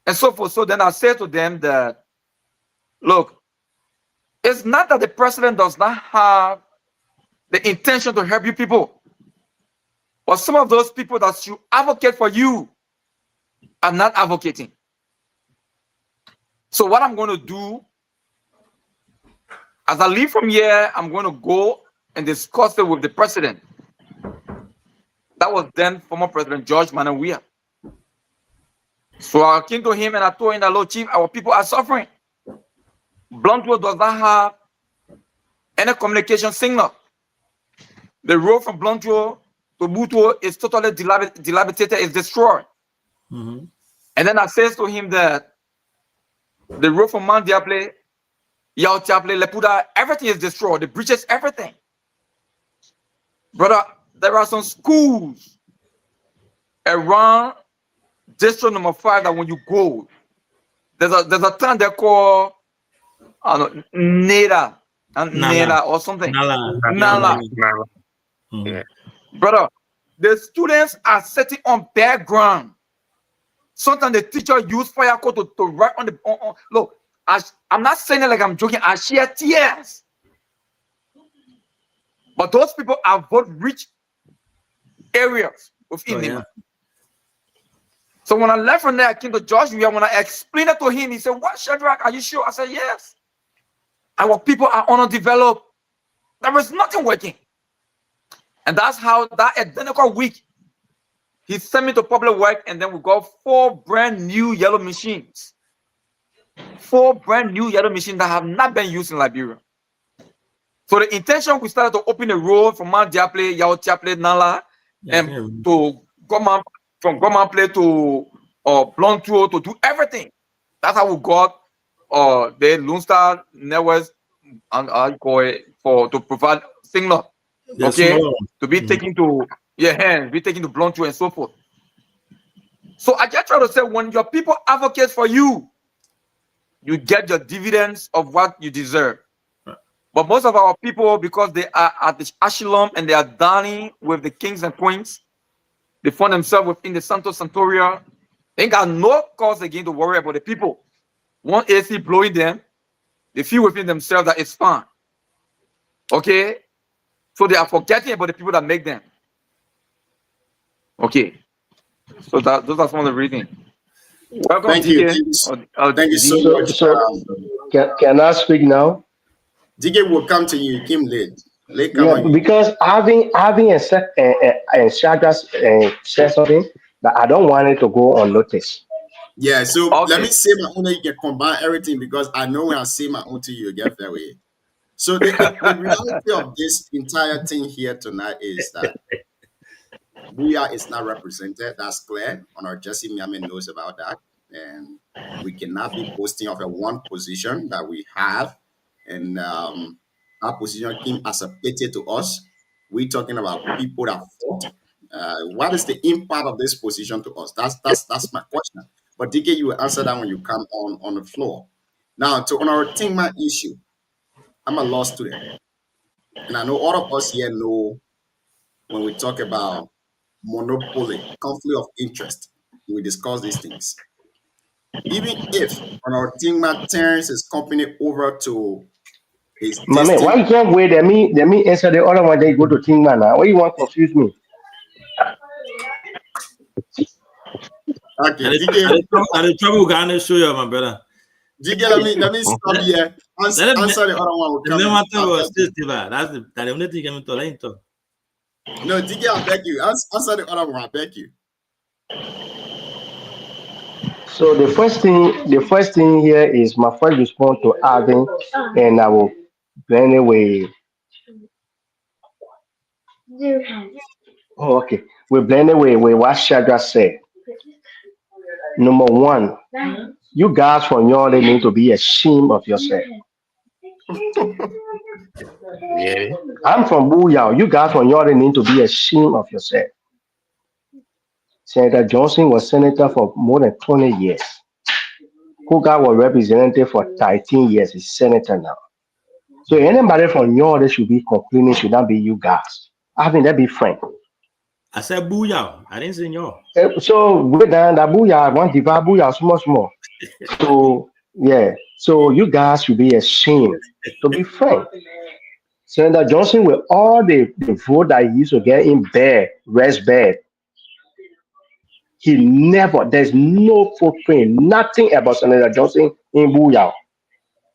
and so forth. So then I said to them that, look, it's not that the president does not have the intention to help you people, but some of those people that should advocate for you are not advocating. So what I'm going to do, as I leave from here, I'm going to go and discuss it with the president. That was then former President George Manawia. So I came to him and I told him that, Lord Chief, our people are suffering. Blantuo does not have any communication signal. The road from Blantuo to Butuo is totally dilapidated, is destroyed. And then I said to him that the road from Mount Diaple, Yautiaple, Lepuda, everything is destroyed. The bridges, everything. Brother, there are some schools around district number 5 that when you go, there's a town they call Neda or something. Nala. Yeah. Brother, the students are sitting on bare ground. Sometimes the teacher use fire code to write on the look. I'm not saying it like I'm joking. I shed tears. But those people are both rich areas within Nema. So when I left from there, I came to Joshua. When I explained it to him, he said, "What, Shadrach? Are you sure?" I said, "Yes. Our people are underdeveloped. There is nothing working." And that's how that identical week, he sent me to public work, and then we got 4 brand new yellow machines. 4 brand new yellow machines that have not been used in Liberia. So the intention, we started to open the road from Mount Diaple, Yao Diaple, Nala, and to Goman, from Goman Play to Blantuo, to do everything. That's how we got the Lone Star networks, and I call it, to provide signal. Okay, to be taken to be taken to Blantuo and so forth. So I just try to say, when your people advocate for you, you get your dividends of what you deserve. But most of our people, because they are at the echelon and they are dining with the kings and queens, they find themselves within the Santo Santoria. They ain't got no cause again to worry about the people. One AC blowing them, they feel within themselves that it's fine. Okay? So they are forgetting about the people that make them. Okay. So those are some of the reasons. Welcome, Thank you. DK. Thank you so much. So can I speak now? DK will come to you. Kim late. Yeah, because having and Shadrach said something that I don't want it to go unnoticed. Yeah, so Okay. let me say my own. You can combine everything, because I know when I say my own to you, you get that way. So the reality of this entire thing here tonight is that Booyah is not represented. That's clear. Honor Jesse Miami knows about that. And we cannot be boasting of a one position that we have. And our position came as a pity to us. We're talking about people that fought. What is the impact of this position to us? That's my question. But DK, you will answer that when you come on the floor. Now, to on our Tingman issue, I'm a law student. And I know all of us here know when we talk about monopoly, conflict of interest, we discuss these things. Even if on our Tingman turns his company over to his My man, why you can't wait? Let me answer the other one. They go to King Man now. Why you want to confuse me? Okay, DK, And the trouble Ghana show you, my brother. DK, let me stop here. Answer the other one. The name was that's the only thing I'm talking to. No, DK, I beg you. Answer the other one. I beg you. So the first thing here is my first response to Alvin, and I will anyway. Oh, okay. We blend away with what Shadrach said. Number one, you guys from your need to be ashamed of yourself. I'm from Booyah. You guys from your need to be ashamed of yourself. Senator Johnson was senator for more than 20 years. Kuga was representative for 13 years. He's senator now. So anybody from your should be complaining, should not be you guys. I think that be frank. I said Booyah. I didn't say no. So with that Booyah, I want to divide Booyah so much more. So yeah. So you guys should be ashamed, to be frank. Senator Johnson, with all the vote that he used to get in bed, rest bed, there's no footprint, nothing about Senator Johnson in Booyah.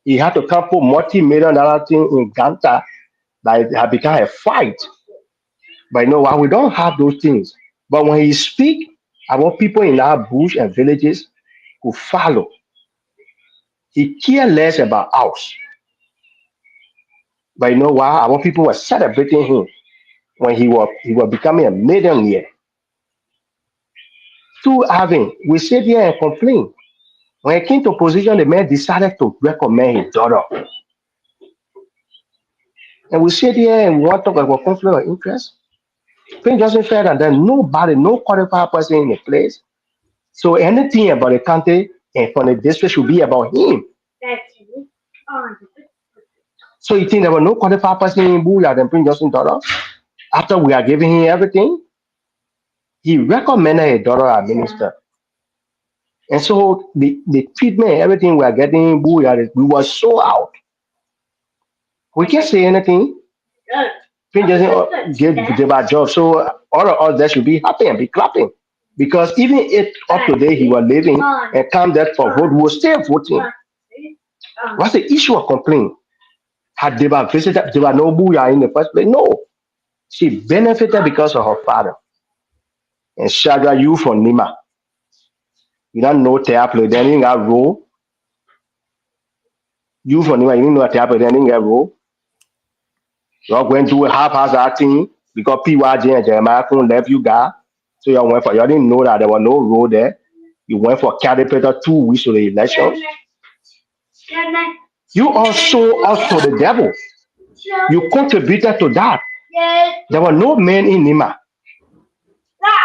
He had to come for multi-million-dollar thing in Ganta that it had become a fight. But you know what? We don't have those things. But when he speak, our people in our bush and villages who follow. He care less about us. But you know what? Our people were celebrating him when he was becoming a millionaire. To having, we sit here and complain. When he came to position, the man decided to recommend his daughter. And we sit here and we want to talk about conflict of interest. Prince Johnson felt that there's nobody, no qualified person in the place. So anything about the country and from the district should be about him. So you think there was no qualified person in Booyah than Prince Johnson daughter? After we are giving him everything, he recommended his daughter as minister. And so the treatment, everything we are getting in Booyah, we were so out. We can't say anything. Prince Johnson gave our job. So all of us that should be happy and be clapping. Because even if up to date he was living and come there for vote, we were still voting. What's the issue of complaint? Had they visited, there were no Booyah in the first place? No. She benefited because of her father. And Shadrach, you from Nima. You don't know Teaple, then you got role. You from Nima, you didn't know Teaple, then you got role. You're going to haphazard thing because PYJ and Jeremiah couldn't left you guys. So you went for, you didn't know that there was no role there. You went for Caterpillar 2 weeks to the election. You also the devil. You contributed to that. There were no men in Nima.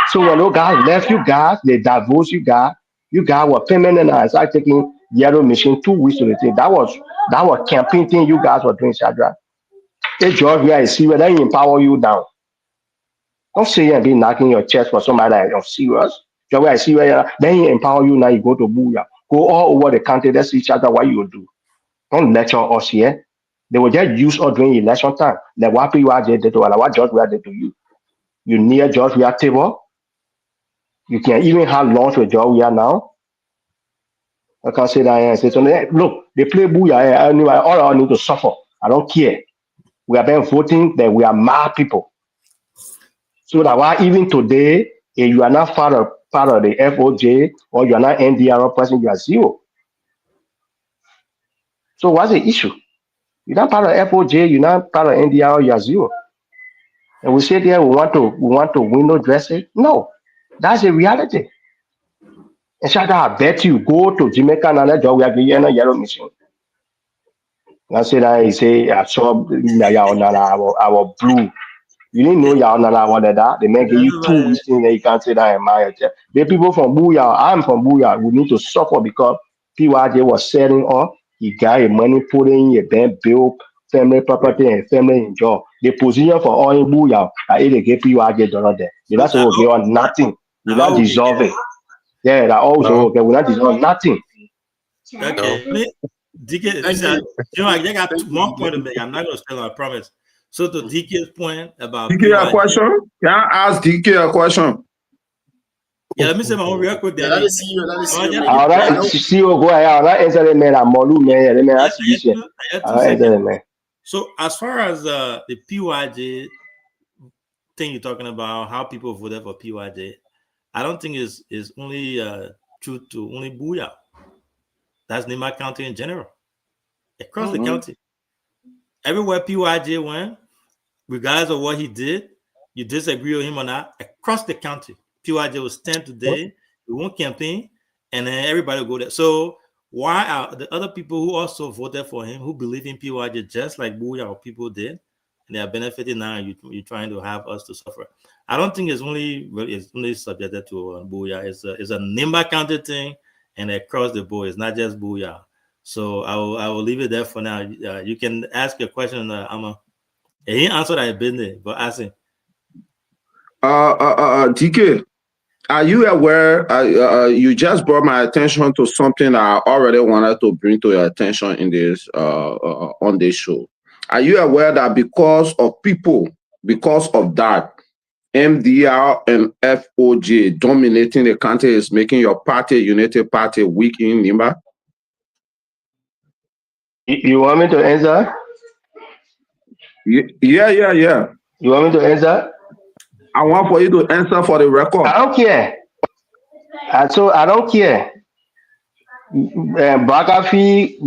So when those guys left you guys, they divorced you guys were permanent and started taking yellow machine 2 weeks to the thing. That was campaign thing you guys were doing, Shadrach. Hey George, we are serious, they empower you down. Don't say and be knocking your chest for somebody that you're serious. George, we are serious, then he empower you now, you go to Booyah. Go all over the country, let's see each other what you will do. Don't lecture us here. They will just use us during election time. Like what people are did to like what George we are did to you. You near George we are table. You can even have lunch with George we are now. I can say that and say something. Hey, look, they play Booyah. Anyway, all I need to suffer. I don't care. We have been voting that we are mad people. So that why even today, if you are not part of the FOJ or you are not NDR person, you are zero. So what's the issue? You're not part of FOJ, you're not part of NDR, you are zero. And we say there we want to window dress it. No, that's the reality. And so I bet you go to Jamaica and let job we are getting a yellow machine. I say that he say I saw our blue. You didn't know y'all not wanted that. They may give you 2 weeks thing that you can't say that in my head. The people from Booyah, I'm from Booyah. We need to suffer because PYJ was selling up. He got your money put in your bank, build family property and family enjoy. The position for all in Booyah, I either get PYJ dollar there. They not so okay on nothing. We not dissolve it. Yeah, that also No. okay. We not dissolve nothing. Okay. DK, Thank you. I got one point to make. I'm not going to steal my promise. So to DK's point about DK a question? Can I ask DK a question? Yeah, let me say my own real quick. Yeah, let me see you. Let me see you. All right, see you go ahead. All right, answer the man. I'm Molu man. Let me ask you. All right, answer the man. So as far as the PYJ thing you're talking about, how people voted for PYJ, I don't think is only true to only Booyah. That's Nima County in general. Across the county. Everywhere PYJ went, regardless of what he did, you disagree with him or not, across the county, PYJ will stand today, we won't campaign, and then everybody will go there. So why are the other people who also voted for him, who believe in PYJ just like Booyah people did, and they are benefiting now, you're trying to have us to suffer? I don't think it's only subjected to Booyah. It's a Nimba County thing, and across the board, it's not just Booyah. So I will leave it there for now. You can ask your question, Amma. He answered that business, but ask him. DK, are you aware? You just brought my attention to something that I already wanted to bring to your attention in this on this show. Are you aware that because of that, MDR and FOJ dominating the country is making your party, United Party, weak in Nimba? You want me to answer? Yeah. You want me to answer? I want for you to answer for the record. I don't care. So I don't care. Bragafi,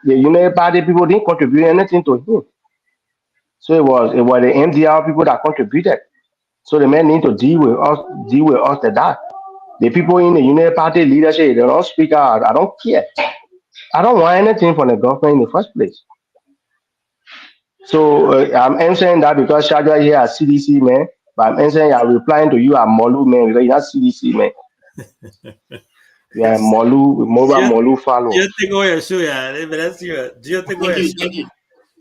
the United Party people didn't contribute anything to him. So it was the MDR people that contributed. So the men need to deal with us that. The people in the United Party leadership, they don't speak out. I don't care. I don't want anything from the government in the first place. So I'm answering that because Shadrach here at CDC man, but I'm replying to you at Molu man because you're not CDC man. Yeah, Molu follow.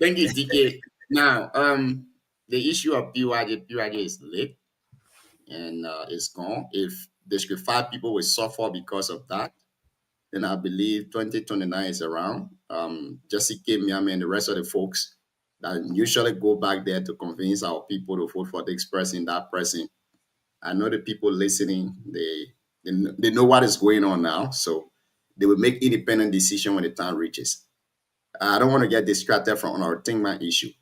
Thank you, DK. Now, the issue of PYJ is lit and it's gone. If District 5 people will suffer because of that, then I believe 2029 is around. Jessica, Miami, and the rest of the folks that usually go back there to convince our people to vote for this person, that person. I know the people listening, they know what is going on now, so they will make independent decision when the time reaches. I don't want to get distracted from our Tingman issue.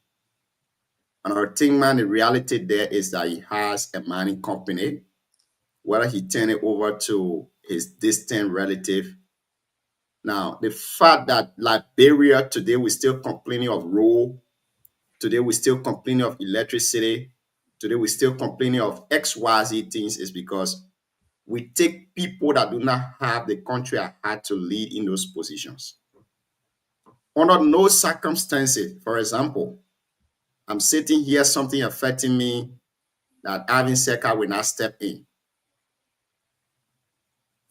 Another thing, man, the reality there is that he has a mining company, whether he turn it over to his distant relative. Now, the fact that Liberia today we're still complaining of road, today we're still complaining of electricity, today we're still complaining of XYZ things is because we take people that do not have the country at heart to lead in those positions. Under no circumstances, for example, I'm sitting here, something affecting me that Arvin Seka will not step in.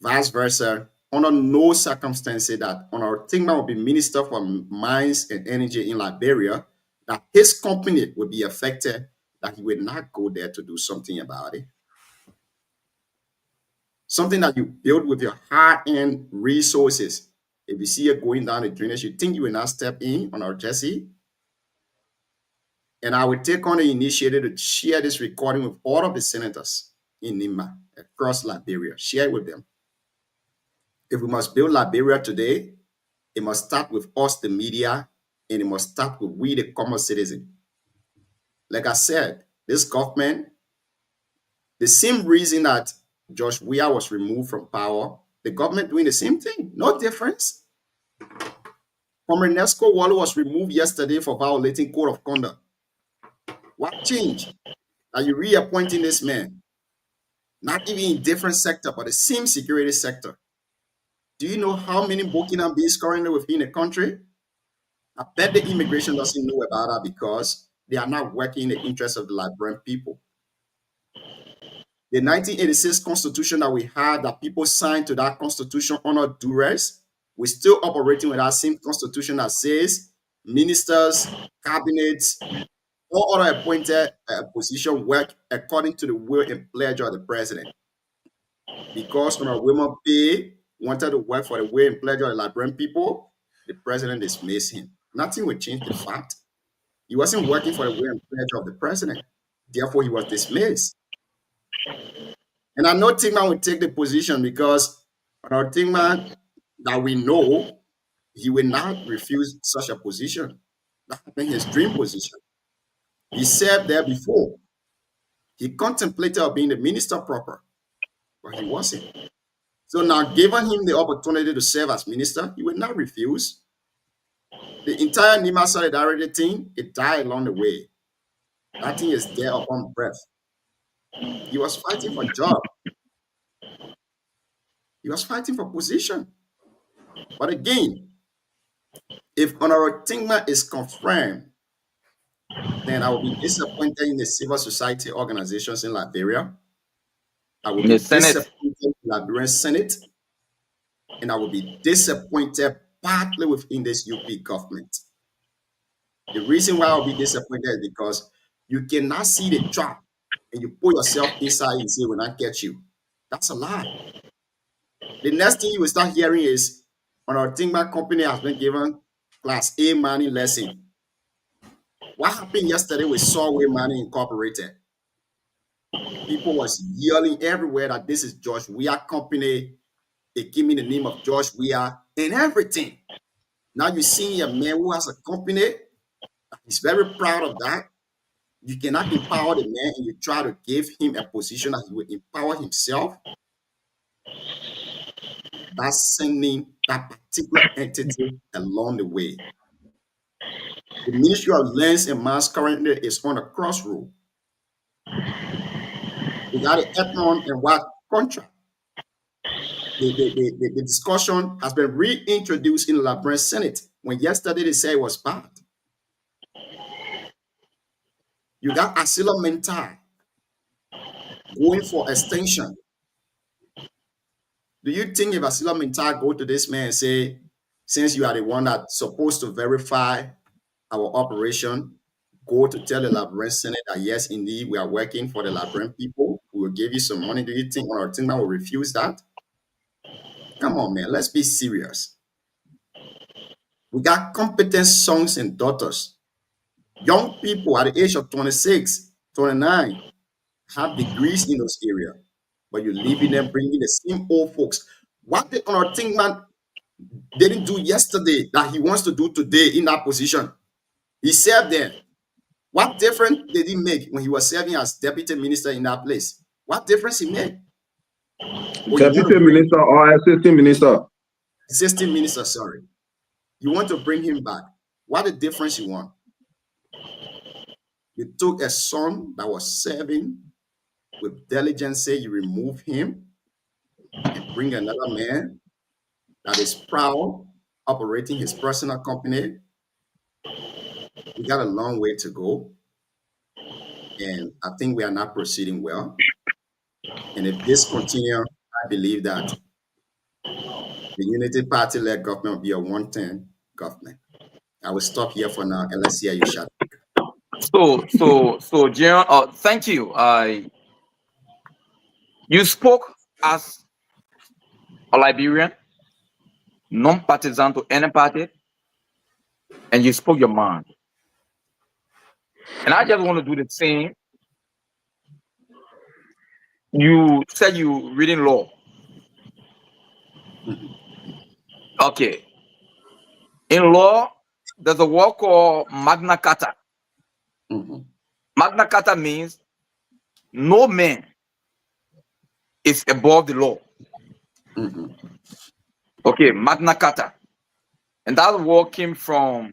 Vice versa, under no circumstances that Honorable Tingman will be Minister for Mines and Energy in Liberia, that his company will be affected, that he will not go there to do something about it. Something that you build with your hard-earned resources. If you see it going down the drainage, you think you will not step in on our Jesse? And I will take on the initiative to share this recording with all of the senators in Nima across Liberia. Share it with them. If we must build Liberia today, it must start with us, the media, and it must start with we, the common citizen. Like I said, this government, the same reason that George Weah was removed from power, the government doing the same thing. No difference. Comrade Nesco Walu was removed yesterday for violating code of conduct. What changed? Are you reappointing this man? Not even in different sector, but the same security sector. Do you know how many Burkina Bees currently within the country? I bet the immigration doesn't know about that because they are not working in the interest of the Liberian people. The 1986 constitution that we had, that people signed to that constitution under duress, we're still operating with that same constitution that says ministers, cabinets, all other appointed position work according to the will and pleasure of the president. Because when William P. wanted to work for the will and pleasure of the Liberian people, the president dismissed him. Nothing would change the fact. He wasn't working for the will and pleasure of the president. Therefore, he was dismissed. And I know Tingman will take the position because our Tingman that we know, he will not refuse such a position. That's his dream position. He served there before. He contemplated being the minister proper, but he wasn't. So now, given him the opportunity to serve as minister, he will not refuse. The entire Nima Solidarity team, it died along the way. That thing is there upon breath. He was fighting for job. He was fighting for position. But again, if Honorable Tingman is confirmed, then I will be disappointed in the civil society organizations in Liberia. I will be disappointed in the Liberian Senate. And I will be disappointed partly within this UP government. The reason why I'll be disappointed is because you cannot see the trap and you put yourself inside and say, when I catch you. That's a lie. The next thing you will start hearing is, Honorable Tingman company has been given Class A mining lesson. What happened yesterday with Sawway Mining Incorporated? People was yelling everywhere that this is George Weah company. They give me the name of George Weah and everything. Now you're seeing a man who has a company. He's very proud of that. You cannot empower the man and you try to give him a position that he will empower himself. That's sending that particular entity along the way. The Ministry of Lands and Mines currently is on a crossroad. We got an Ethnon and Watt contract. The discussion has been reintroduced in the Liberian Senate when yesterday they said it was bad. You got Asila Mentai going for extension. Do you think if Asila Mentai go to this man and say, since you are the one that's supposed to verify our operation, go to tell the Liberian Senate that yes, indeed, we are working for the Liberian people. We will give you some money. Do you think our team will refuse that? Come on, man. Let's be serious. We got competent sons and daughters. Young people at the age of 26, 29 have degrees in those areas. But you're leaving them, bringing the same old folks. What the Honorable Tingman didn't do yesterday that he wants to do today in that position? He served there. What difference did he make when he was serving as deputy minister in that place? What difference he made? Deputy minister or assistant minister? Assistant minister, sorry. You want to bring him back. What a difference you want. You took a son that was serving with diligence, say you remove him and bring another man that is proud, operating his personal company. We got a long way to go. And I think we are not proceeding well. And if this continues, I believe that the Unity Party-led government will be a one-term government. I will stop here for now and let's hear you shout. So, General, thank you. You spoke as a Liberian, non-partisan to any party, and you spoke your mind. And I just want to do the same. You said you reading law. Okay. In law, there's a word called Magna Carta. Magna Carta means no man is above the law. Okay, Magna Carta. And that word came from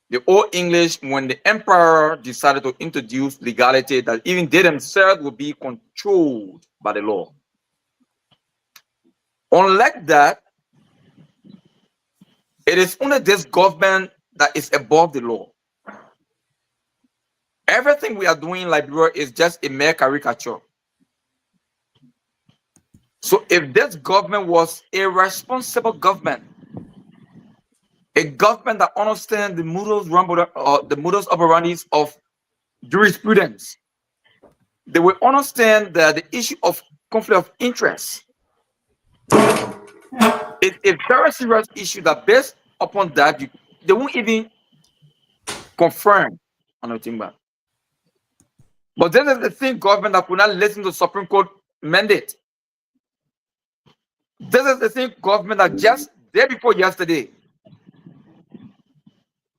the Old English when the emperor decided to introduce legality that even they themselves would be controlled by the law. Unlike that, it is only this government that is above the law. Everything we are doing in Liberia is just a mere caricature. So if this government was a responsible government, a government that understands the modus operandi of jurisprudence, they will understand that the issue of conflict of interest is a very serious issue that based upon that, they won't even confirm anything bad. But this is the same government that could not listen to Supreme Court mandate. This is the same government that just day before yesterday,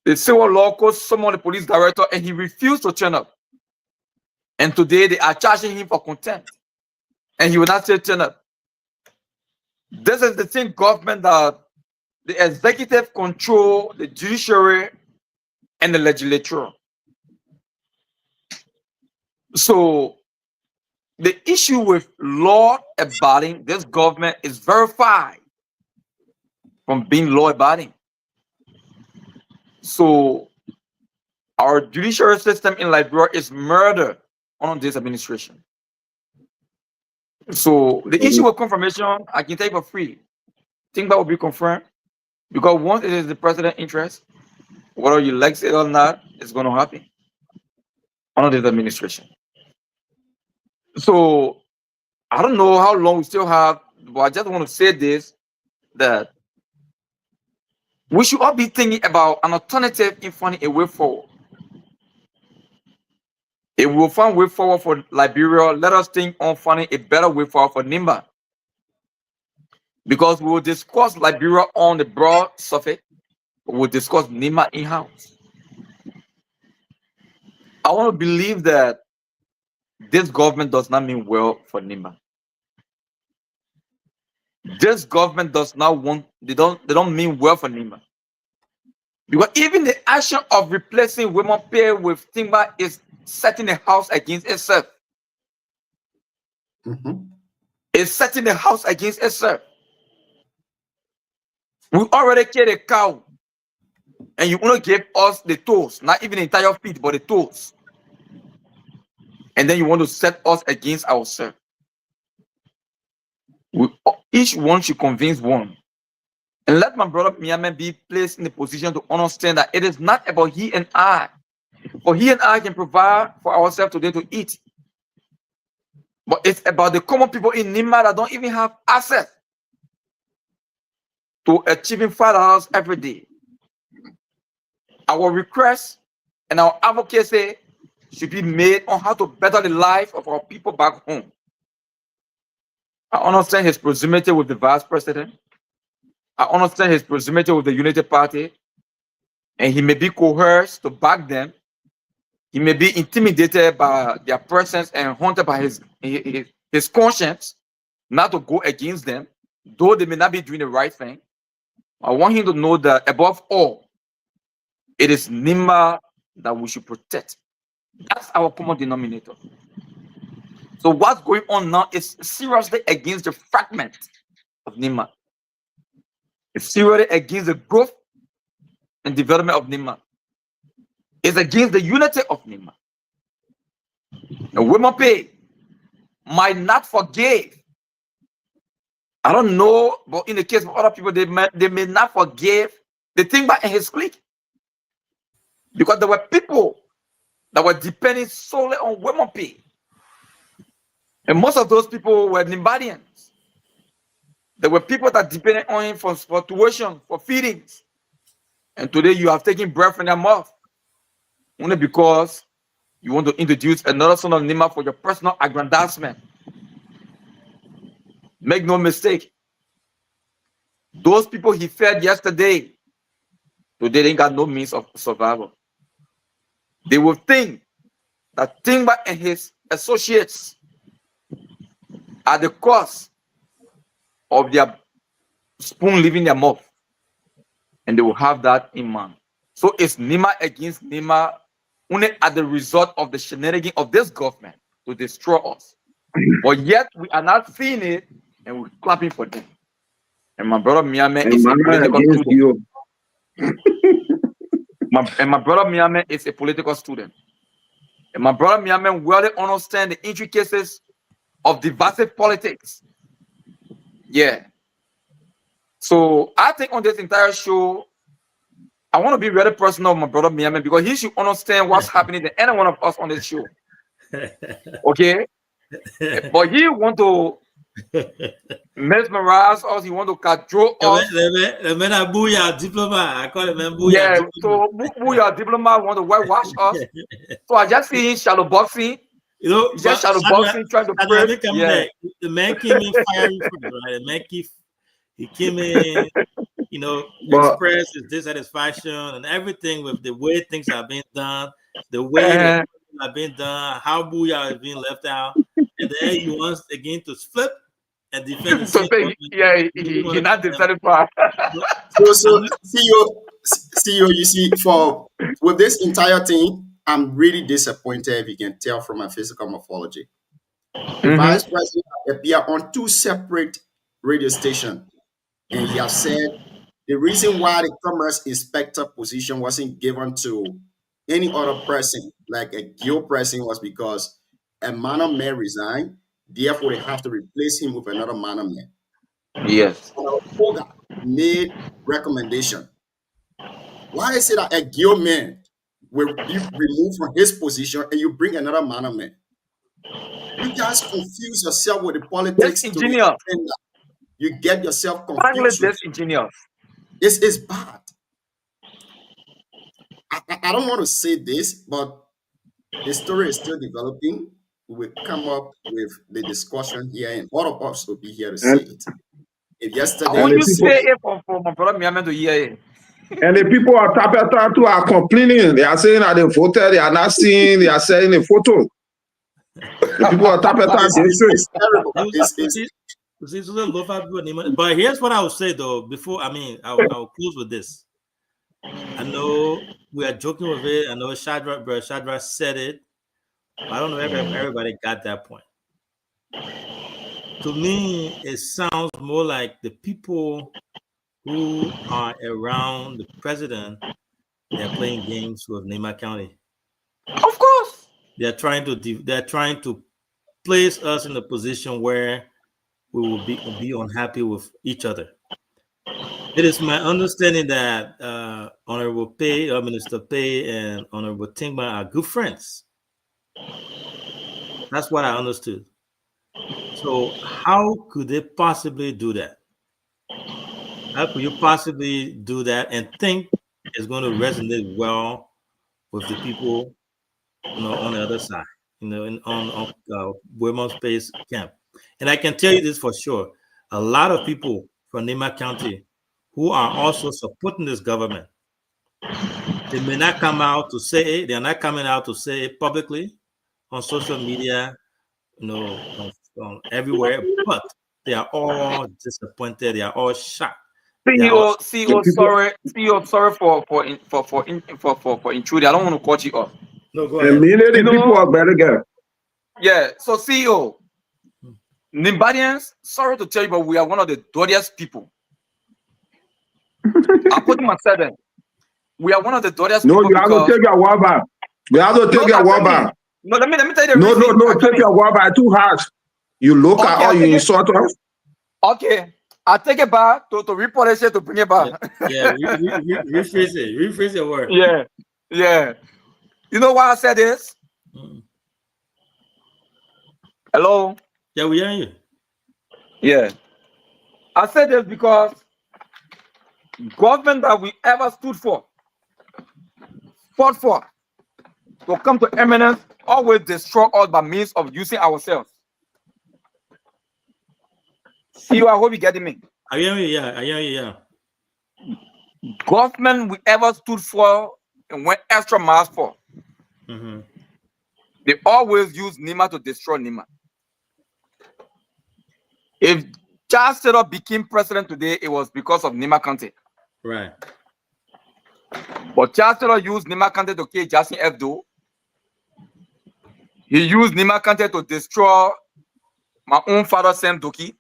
the civil law court summoned the police director and he refused to turn up. And today they are charging him for contempt. And he will not say turn up. This is the same government that the executive control the judiciary and the legislature. So the issue with law abiding, this government is verified from being law abiding. So our judiciary system in Liberia is murder under this administration. So the issue of confirmation, I can take for free. I think that will be confirmed because once it is the president's interest, whether you like it or not, it's going to happen under this administration. So I don't know how long we still have, but I just want to say this, that we should all be thinking about an alternative in finding a way forward. If we will find a way forward for Liberia, let us think on finding a better way forward for NIMBA. Because we will discuss Liberia on the broad surface, we will discuss NIMBA in-house. I want to believe that this government does not mean well for NIMBA. This government does not want, they don't mean well for NIMBA. Because even the action of replacing women pay with timber is setting the house against itself. It's setting the house against itself. We already killed a cow, and you only gave us the toes, not even the entire feet, but the toes. And then you want to set us against ourselves. Each one should convince one. And let my brother Miamen be placed in the position to understand that it is not about he and I. For he and I can provide for ourselves today to eat. But it's about the common people in NIMBA that don't even have access to achieving $5 every day. Our request and our advocacy should be made on how to better the life of our people back home. I understand his proximity with the vice president. I understand his proximity with the Unity Party. And he may be coerced to back them. He he may be intimidated by their presence and haunted by his conscience, not to go against them, though they may not be doing the right thing. I want him to know that above all, it is Nima that we should protect. That's our common denominator. So what's going on now is seriously against the fragment of Nima. It's seriously against the growth and development of Nima. It's against the unity of Nima. And Wemope might not forgive. I don't know, but in the case of other people, they may not forgive the Tingba and his clique. Because there were people that were depending solely on Wemope. And most of those people were Nimbadians. There were people that depended on him for tuition, for feedings. And today you have taken breath from their mouth. Only because you want to introduce another son of Nima for your personal aggrandizement. Make no mistake. Those people he fed yesterday, today they ain't got no means of survival. They will think that Tingba and his associates are the cause of their spoon leaving their mouth. And they will have that in mind. So it's Nima against Nima only as the result of the shenanigans of this government to destroy us. But yet we are not seeing it and we're clapping for them. And my brother Miame is a political student. My brother Miame is a political student. And my brother Miame really understands the intricacies of divisive politics. Yeah. So I think on this entire show, I want to be very personal with my brother Miame because he should understand what's happening to any one of us on this show. Okay? But he want to mesmerize us, he want to control us. Booyah diploma. I call him Booyah. Yeah, so Booyah diploma want to whitewash us. So I just see him shadow boxing. You know, just shadow boxing, trying to pray. Yeah. The man came in firing, right? The man he came in, you know, expressed his dissatisfaction and everything with the way things are being done, the way things are being done, how Booyah is being left out, and then he wants again to flip and defend. So he's not dissatisfied. So CEO, you see, with this entire thing, I'm really disappointed, if you can tell from my physical morphology. The vice president appeared on 2 separate radio stations, and he has said the reason why the commerce inspector position wasn't given to any other person, like a Gil person, was because a minor man resigned. Therefore, they have to replace him with another minor man. Yes. Koga made recommendation. Why is it that a Gil man will be removed from his position and you bring another minor man? You guys confuse yourself with the politics. You get yourself confused. It's bad. I don't want to say this, but the story is still developing. We will come up with the discussion here, and all of us will be here to say it. If yesterday, you say it for my brother Miame to hear it. And the people at Tapeta too are complaining. They are saying that they voted, they are not seeing, they are saying the photo. The people at Tapeta, it's terrible. But here's what I would say though, before I'll close with this. I know we are joking with it. I know Shadrach said it. I don't know if everybody got that point. To me, it sounds more like the people who are around the president, they're playing games with Nima County. Of course. They're trying to place us in a position where we will be unhappy with each other. It is my understanding that Honorable Pei, Minister Pei, and Honorable Tingba are good friends. That's what I understood. So how could they possibly do that? How could you possibly do that and think it's going to resonate well with the people, on the other side, on Women's Space Camp? And I can tell you this for sure: a lot of people from Nima County who are also supporting this government They may not come out to say it. They're not coming out to say it publicly on social media, everywhere. But they are all disappointed. They are all shocked. CEO, sorry for intruding. I don't want to cut you off. No, go ahead. Immediately people are better get. Yeah. So CEO, Nimbadians, sorry to tell you, but we are one of the dirtiest people. I put myself in. We are one of the dirtiest No, people. you have to take your word back. You have to take your word back. No, let me tell you the No, reason. no, take your word back. Too harsh. You look at all, you insult us. Okay, I take it back to repolish it to bring it back. Yeah, rephrase it. Rephrase your word. Yeah. You know why I said this? Hello? Yeah, we hear you. Yeah. I said this because government that we ever stood for, fought for, to come to eminence, always destroy us by means of using ourselves. See you, I hope you getting me. I hear you, yeah. Government we ever stood for and went extra miles for. They always use Nima to destroy Nima. If Charles Taylor became president today, it was because of Nima Kante. Right. But Charles Taylor used Nima Kante to kill Justin Hebdo. He used Nima Kante to destroy my own father, Sam Doki.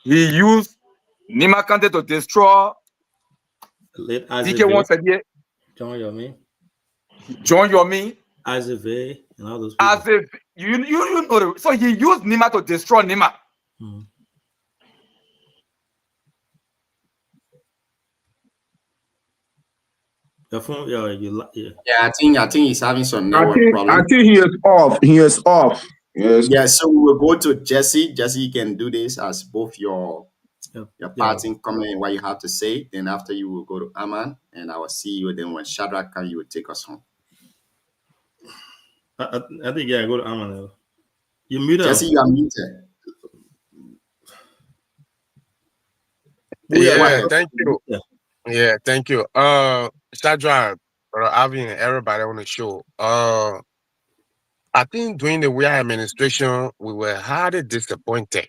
He used Nima Kante to destroy DK138. John Yomi. Azive and all those people. Azive, you know. So he used Nima to destroy Nima. Yeah, I think he's having some network problems. I think he is off. Yes. Yeah, so we will go to Jesse. Jesse, you can do this as both your parting comment and what you have to say. Then after you will go to Aman, and I will see you. Then when Shadrach comes, you will take us home. I think go to Aman. You mute Jesse, you are muted. Yeah, thank you. Yeah, thank you. Shadrach, Alvin, and everybody on the show. I think during the Weah administration, we were highly disappointed.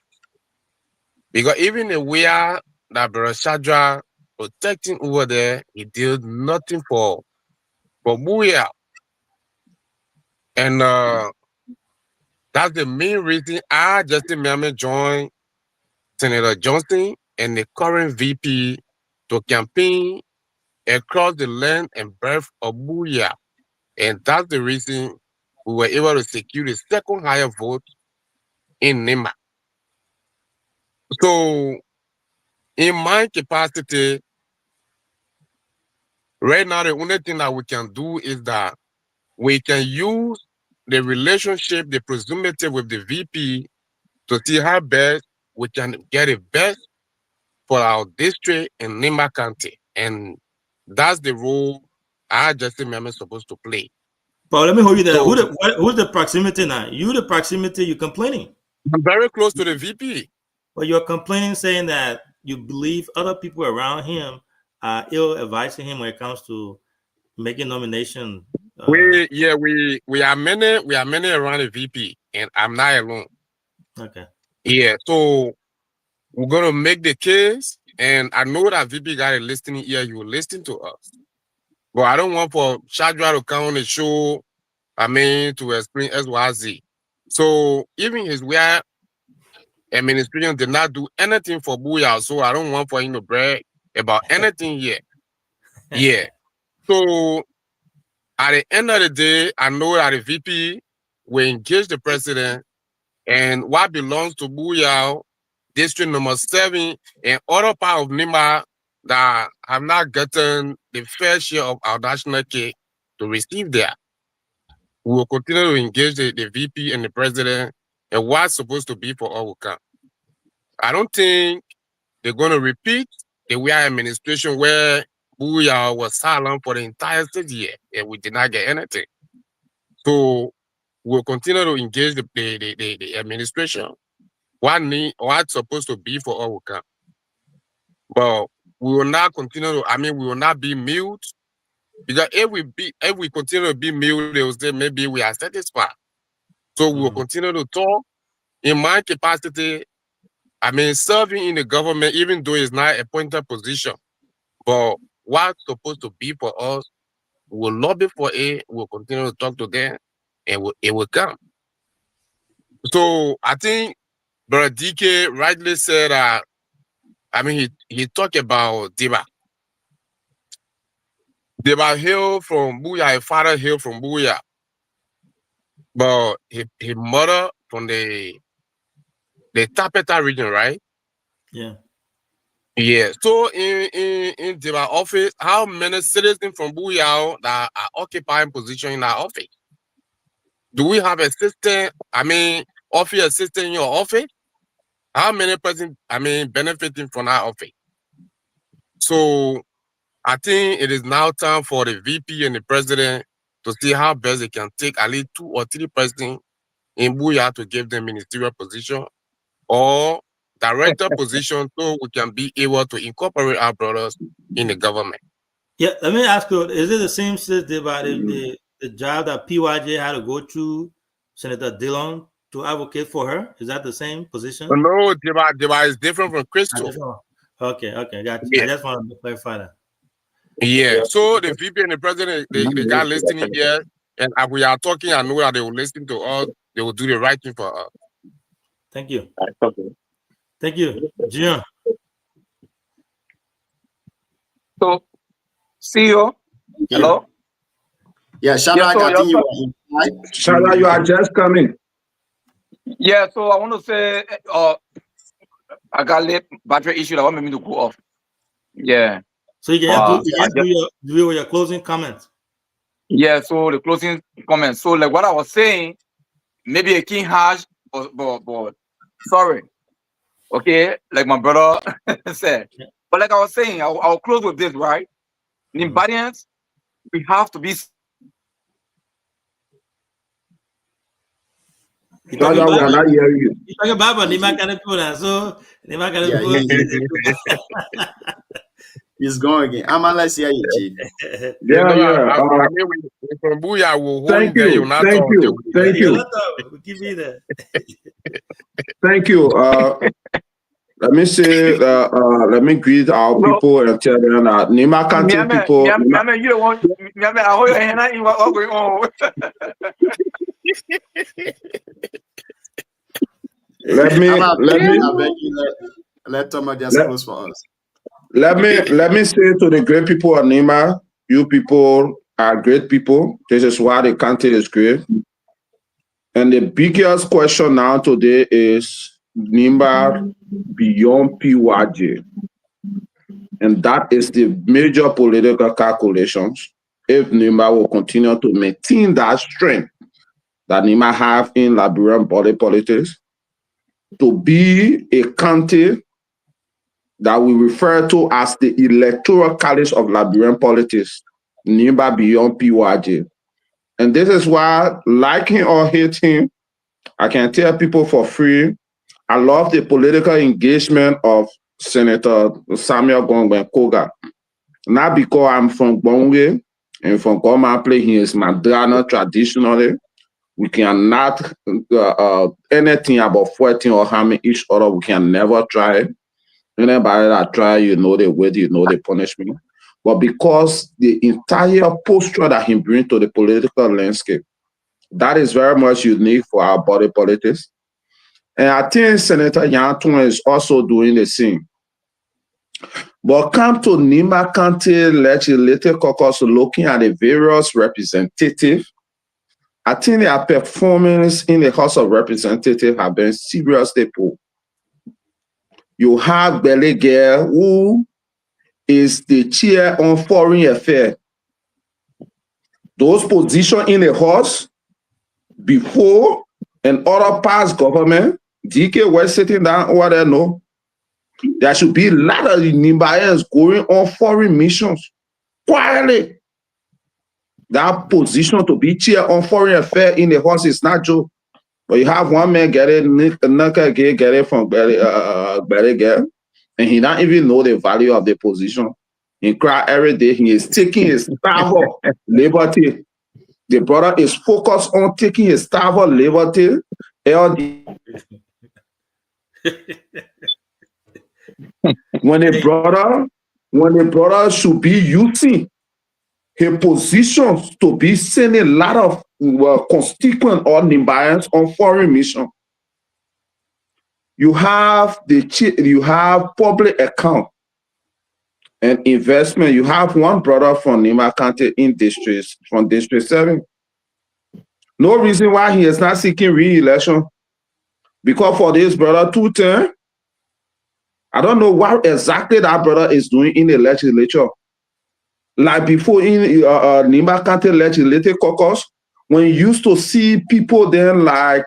Because even the Weah that Brother Shadrach protecting over there, he did nothing for Weah. And that's the main reason I, Justin Miami, joined Senator Johnson and the current VP to campaign across the land and birth of Weah. And that's the reason we were able to secure the second highest vote in Nima. So, in my capacity, right now, the only thing that we can do is that we can use the relationship, the proximity with the VP to see how best we can get it best for our district in Nima County. And that's the role our Justin Member is supposed to play. But let me hold you there. So, who's the proximity now? You the proximity, you're complaining. I'm very close to the VP. But you're complaining, saying that you believe other people around him are ill advising him when it comes to making nomination. We are many around the VP, and I'm not alone. Okay. Yeah, so we're gonna make the case, and I know that VP got a listening ear. You will listen to us, but I don't want for Shadrach to come on the show. To explain XYZ. So even his Weah administration did not do anything for Booyah, so I don't want for him to brag about anything here. Yeah. So at the end of the day, I know that the VP will engage the president, and what belongs to Booyah, district number 7, and other part of Nima that have not gotten the fair share of our national cake to receive there. We will continue to engage the VP and the president and what's supposed to be for all will come. I don't think they're going to repeat the Weah administration where Booyah was silent for the entire 6 years and we did not get anything. So we'll continue to engage the administration. What's supposed to be for all will come. But we will not continue to, we will not be mute. Because if we continue to be mute, they will say maybe we are satisfied. So we will continue to talk. In my capacity, serving in the government, even though it's not a appointed position, but what's supposed to be for us, we will lobby for it, we'll continue to talk to them, and it will come. So I think Brother DK rightly said that, he talked about Deba. Deba hail from Buya, his father hail from Buya. But his mother from the Tapeta region, right? Yeah. Yeah. So in Deba office, how many citizens from Buya that are occupying position in our office? Do we have assistant, office assistant in your office? How many person, benefiting from our office? So I think it is now time for the VP and the president to see how best they can take at least 2 or 3 persons in Buya to give them ministerial position or director position so we can be able to incorporate our brothers in the government. Yeah, let me ask you, is it the same about the job that PYJ had to go through Senator Dillon to advocate for her? Is that the same position? No, Deba is different from Crystal. Okay, got you. Yeah. I just want to clarify that. Yeah, so the VP and the president, they got listening here, and as we are talking, I know that they will listen to us, they will do the right thing for us. Thank you. Thank you. Gian. So, CEO, hello? Yeah, Shadrach, so I think you are inside. Shadrach, you are just coming. Yeah, so I want to say, I got late battery issue that want me to go off. Yeah. So you can do your closing comments. Yeah, so the closing comments. So like what I was saying, maybe a king hash, but sorry. Okay, like my brother said. But like I was saying, I'll close with this, right? Nimbadians, we have to be. Shadrach, we are not hearing you. You're talking about Nima Kanepuna, so Nima Kanepuna. He's going again. Let's hear you, Chief. Yeah. From Buya, we'll Thank you. Give me that. Thank you. Let me say, let me greet our people and tell them that Nima Kanti people. You don't want. I hold your hand out. You what going on? Let Thomas just close for us. Let me say to the great people of Nima, you people are great people. This is why the country is great. And the biggest question now today is Nima beyond PYJ. And that is the major political calculations. If Nima will continue to maintain that strength that Nima have in Liberian body politics, to be a county that we refer to as the electoral college of Liberian politics, Nima beyond PYJ. And this is why, liking or hating, I can tell people for free, I love the political engagement of Senator Samuel Gongwen Koga. Not because I'm from Bongwe and from Goma Play, he is Madrana traditionally. We cannot anything about fighting or harming each other. We can never try. Anybody that try, you know the way, you know the punishment. But because the entire posture that he brings to the political landscape, that is very much unique for our body politics. And I think Senator Yantun is also doing the same. But come to Nima County Legislative Caucus, looking at the various representatives, I think their performance in the House of Representatives have been seriously poor. You have Belly Girl, who is the chair on foreign affairs. Those positions in the House before and other past government, DK was sitting down over there, no. There should be a lot of Nimbayans going on foreign missions quietly. That position to be chair on foreign affairs in the House is not joke. But you have one man get it from Belly Girl. and he don't even know the value of the position. He cry every day. He is taking his staff of liberty. The brother is focused on taking his staff of liberty. When the brother should be using his positions to be sending a lot of constituent or Nimbayans on foreign mission. You have public account and investment. You have one brother from Nimba County in from District 7. No reason why he is not seeking re-election. Because for this brother, 2 terms, I don't know what exactly that brother is doing in the legislature. Like before in Nimba County Legislative Caucus, when you used to see people then like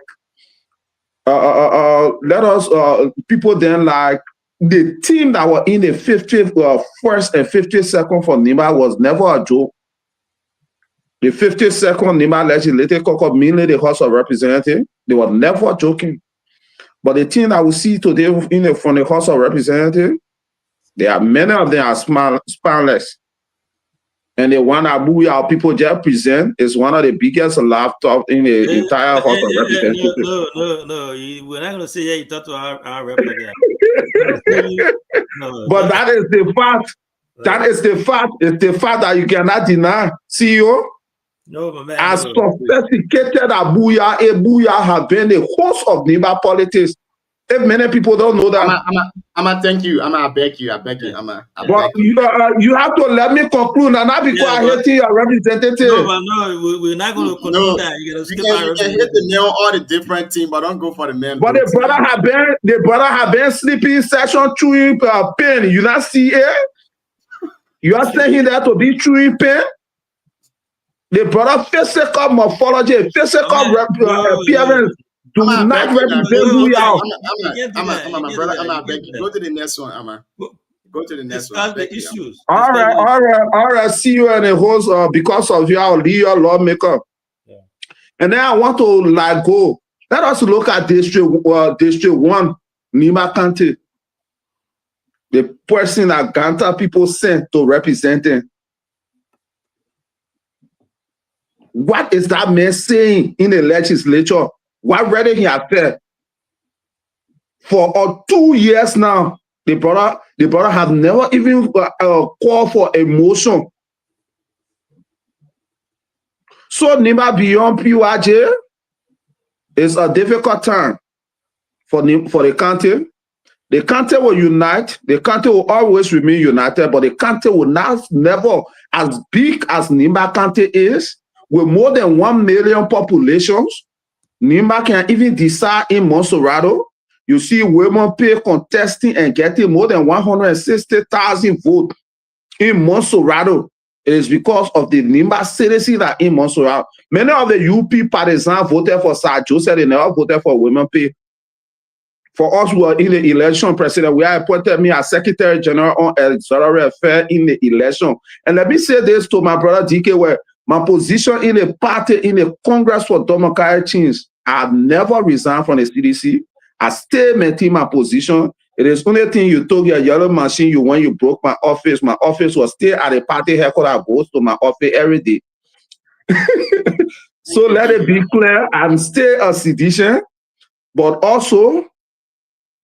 people then like the team that were in the 51st and 52nd for Nimba was never a joke. The 52nd Nimba Legislative Caucus, mainly the House of Representatives, they were never joking. But the team that we see today from the House of Representatives, there are many of them are spineless. And the one that our people just present is one of the biggest laptops in the entire House of Representatives. No, we're not going to say, yeah, you talk to our rep again. But that is the fact. That is the fact. It's the fact that you cannot deny. CEO, no, but man, as sophisticated as Buya have been the host of Nimba politics. If many people don't know that, I'ma thank you. I beg you. But you have to let me conclude, and not because I hate your representative. No, but no, we're not going to conclude that. You can hit the nail all the different team, but don't go for the man. But the brother have been sleeping session chewing pen. You not see it? You are saying that to be chewing pen? The brother physical morphology, physical appearance. Do not represent who you are. My brother, I'm beg you. Go to the next one, Amma. Go to the next one. The issues. All right. See you in the host because of your legal lawmaker. Yeah. And then I want to go. Let us look at District 1, Nimba County. The person that Ganta people sent to represent him. What is that man saying in the legislature? What ready he had said? For 2 years now, the brother have never even called for a motion. So Nimba beyond PYJ is a difficult time for the county. The county will unite. The county will always remain united, but the county will never as big as Nimba County is, with more than 1 million populations. Nimba can even decide in Monserrato. You see women pay contesting and getting more than 160,000 votes in Monserrato. It is because of the Nimba citizens that in Monserrato. Many of the UP partisans voted for Sir Joseph. They never voted for women pay. For us who are in the election, President, we are appointed me as Secretary General on Electoral Affairs in the election. And let me say this to my brother DK, where my position in the party, in the Congress for Democratic Change, I have never resigned from the CDC. I still maintain my position. It is only thing you took your yellow machine when you broke my office. My office was still at the party headquarters. I go to my office every day. So let it be clear, I'm still a citizen, but also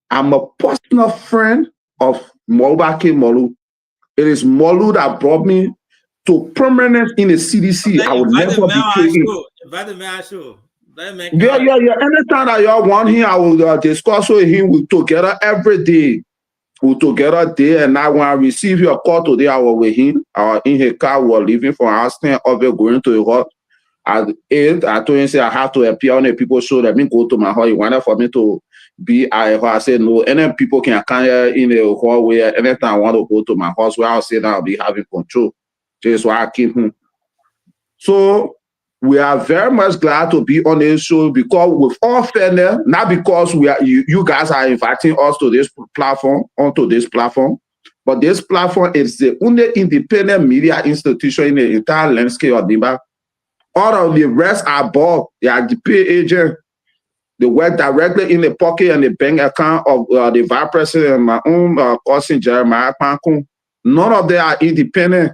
I'm a personal friend of Mobake Molu. It is Molu that brought me to permanence in the CDC. I will never betray him. Yeah. Anytime that y'all want him, I will discuss with him. We're together every day. We're together day and night. When I receive your call today, I was with him. In his car, we were leaving from Austin, going to the hall. At 8, I told him, say, I have to appear on the people's show. Let me go to my hall. He wanted for me to be at a hall. I said, no, any people can come here in the hallway. Anytime I want to go to my house, where I'll say that I'll be having control. Just why I keep him. So we are very much glad to be on this show because with all fairness, not because you guys are inviting us to this platform, onto this platform, but this platform is the only independent media institution in the entire landscape of Nimba. All of the rest are bought. They are the pay agent. They work directly in the pocket and the bank account of the vice president and my own cousin Jeremiah Pankun. None of them are independent.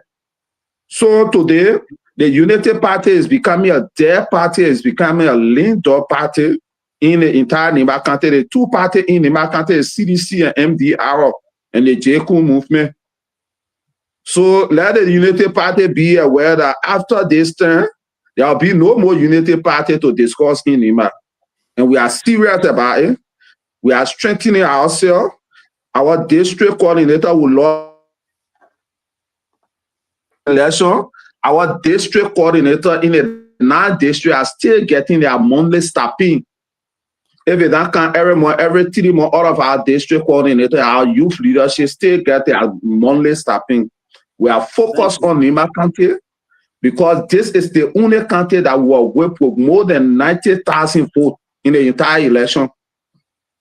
So today, the Unity Party is becoming a dead party, is becoming a lean dog party in the entire Nima County. The two parties in Nima County is CDC and MDR and the JQ movement. So let the Unity Party be aware that after this term, there will be no more Unity Party to discuss in Nima. And we are serious about it. We are strengthening ourselves. Our district coordinator will love election. Our district coordinator in the 9 district are still getting their monthly staffing. If it don't come every 3 months, all of our district coordinator, our youth leadership still get their monthly staffing. We are focused on Nima County because this is the only county that will whip with more than 90,000 votes in the entire election.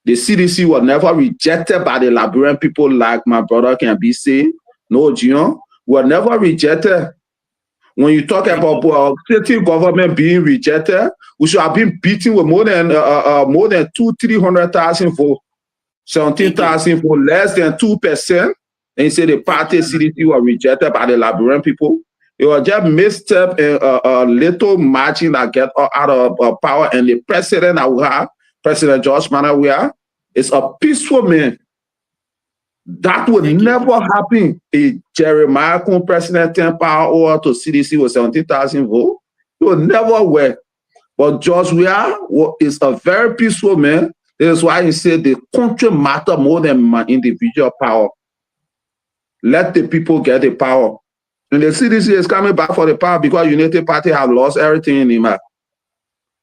The CDC was never rejected by the Liberian people like my brother can be saying. No, Gion, were never rejected. When you talk about state government being rejected, we should have been beaten with more than 200,000-300,000 votes, 17,000 votes, less than 2%. And you say the party CDC was rejected by the Liberian people. It was just misstep in a little margin that get out of power. And the president that we have, President George Manawia, is a peaceful man. That would never happen if Jeremiah Kun president 10 power over to CDC with 17,000 votes. It would never work. But George Weah is a very peaceful man. That is why he said the country matter more than my individual power. Let the people get the power. And the CDC is coming back for the power because Unity Party have lost everything in Nima.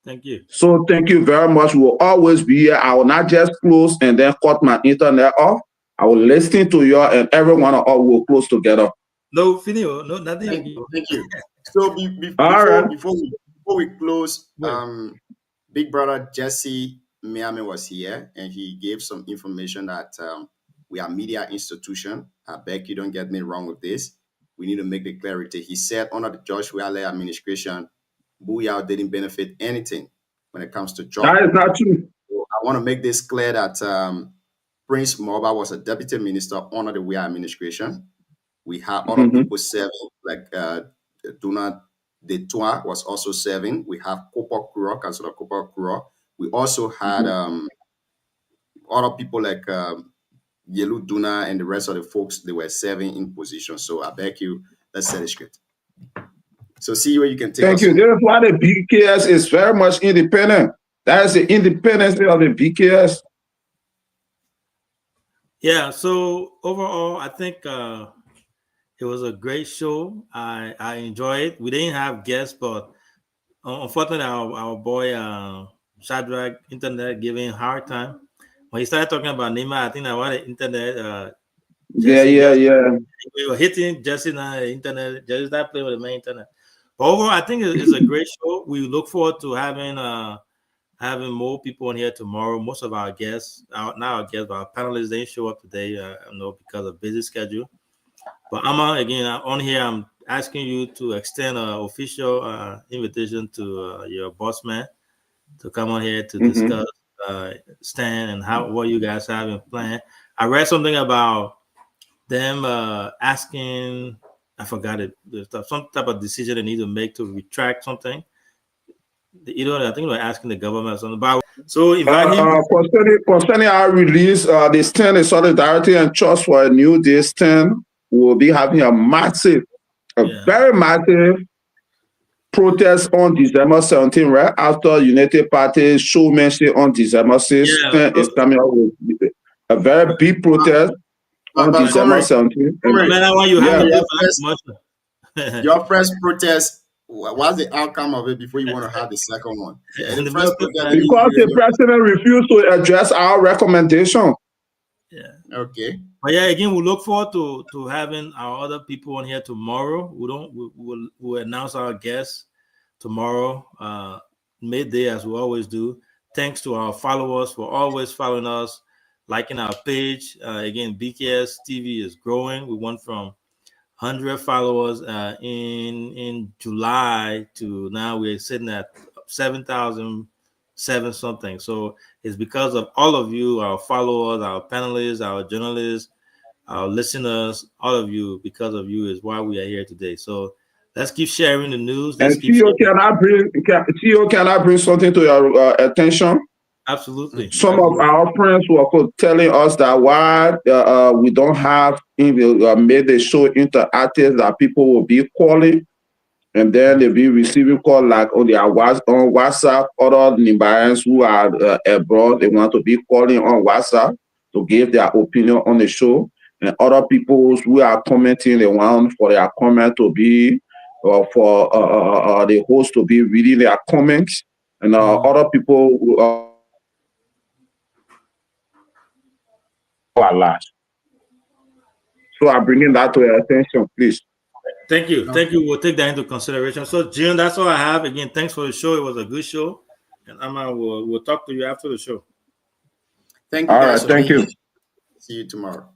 Thank you. So thank you very much. We will always be here. I will not just close and then cut my internet off. I will listen to you and everyone of us will close together. No, Finio, no, nothing. Thank you. So before we close, Big Brother Jesse Miami was here and he gave some information that we are media institution. I beg you don't get me wrong with this. We need to make the clarity. He said under the George Weah administration, Booyah didn't benefit anything when it comes to jobs. That is not true. So I want to make this clear that Prince Moba was a deputy minister under the Weah administration. We have other people serving, like Duna De Toa was also serving. We have Kopa Kura, Councillor Kopa Kura. We also had other people like Yelu Duna and the rest of the folks, they were serving in position. So I beg you, let's set it straight. So see where you can take. Thank you. That's why the BKS is very much independent. That is the independence of the BKS. Yeah, so overall, I think it was a great show. I enjoyed it. We didn't have guests, but unfortunately, our boy Shadrach Internet giving him a hard time. When he started talking about Nima, I think I wanted internet. Yeah. We were hitting Jesse now, the internet. Jesse started playing with the main internet. But overall, I think it's a great show. We look forward to having more people on here tomorrow. Most of our guests, our panelists, didn't show up today. I know because of busy schedule. But again, on here, I'm asking you to extend an official invitation to your boss man to come on here to discuss Stan and what you guys have in plan. I read something about them asking, I forgot it, some type of decision they need to make to retract something. I think they were asking the government or something about. So concerning our release, the Stand in Solidarity and Trust for a New Day Stand will be having a very massive protest on December 17th, right after United Party showmanship on December 6th. It's coming out with a very big protest on December 17th. Your first protest, what's the outcome of it before you want to have the second one? Because the president refused to address our recommendation. Yeah. Okay. But yeah, again, we look forward to having our other people on here tomorrow. We'll announce our guests tomorrow, midday, as we always do. Thanks to our followers for always following us, liking our page. Again, BKS TV is growing. We went from 100 followers in July to now we're sitting at 7,000 7 something. So it's because of all of you, our followers, our panelists, our journalists, our listeners, all of you. Because of you is why we are here today. So let's keep sharing the news. Let's And keep CEO, sharing. can I bring something to your attention? Absolutely. Some of our friends were telling us that why we don't have made the show interactive, that people will be calling and then they'll be receiving call like on WhatsApp. Other Nigerians who are abroad, they want to be calling on WhatsApp to give their opinion on the show. And other people who are commenting, they want for their comment to be for the host to be reading their comments. And other people who are last. So I'm bringing that to your attention, please. Thank you. Thank you. We'll take that into consideration. So, June, that's all I have. Again, thanks for the show. It was a good show. And Amma, we'll talk to you after the show. Thank you All guys right, for thank being you. here. See you tomorrow.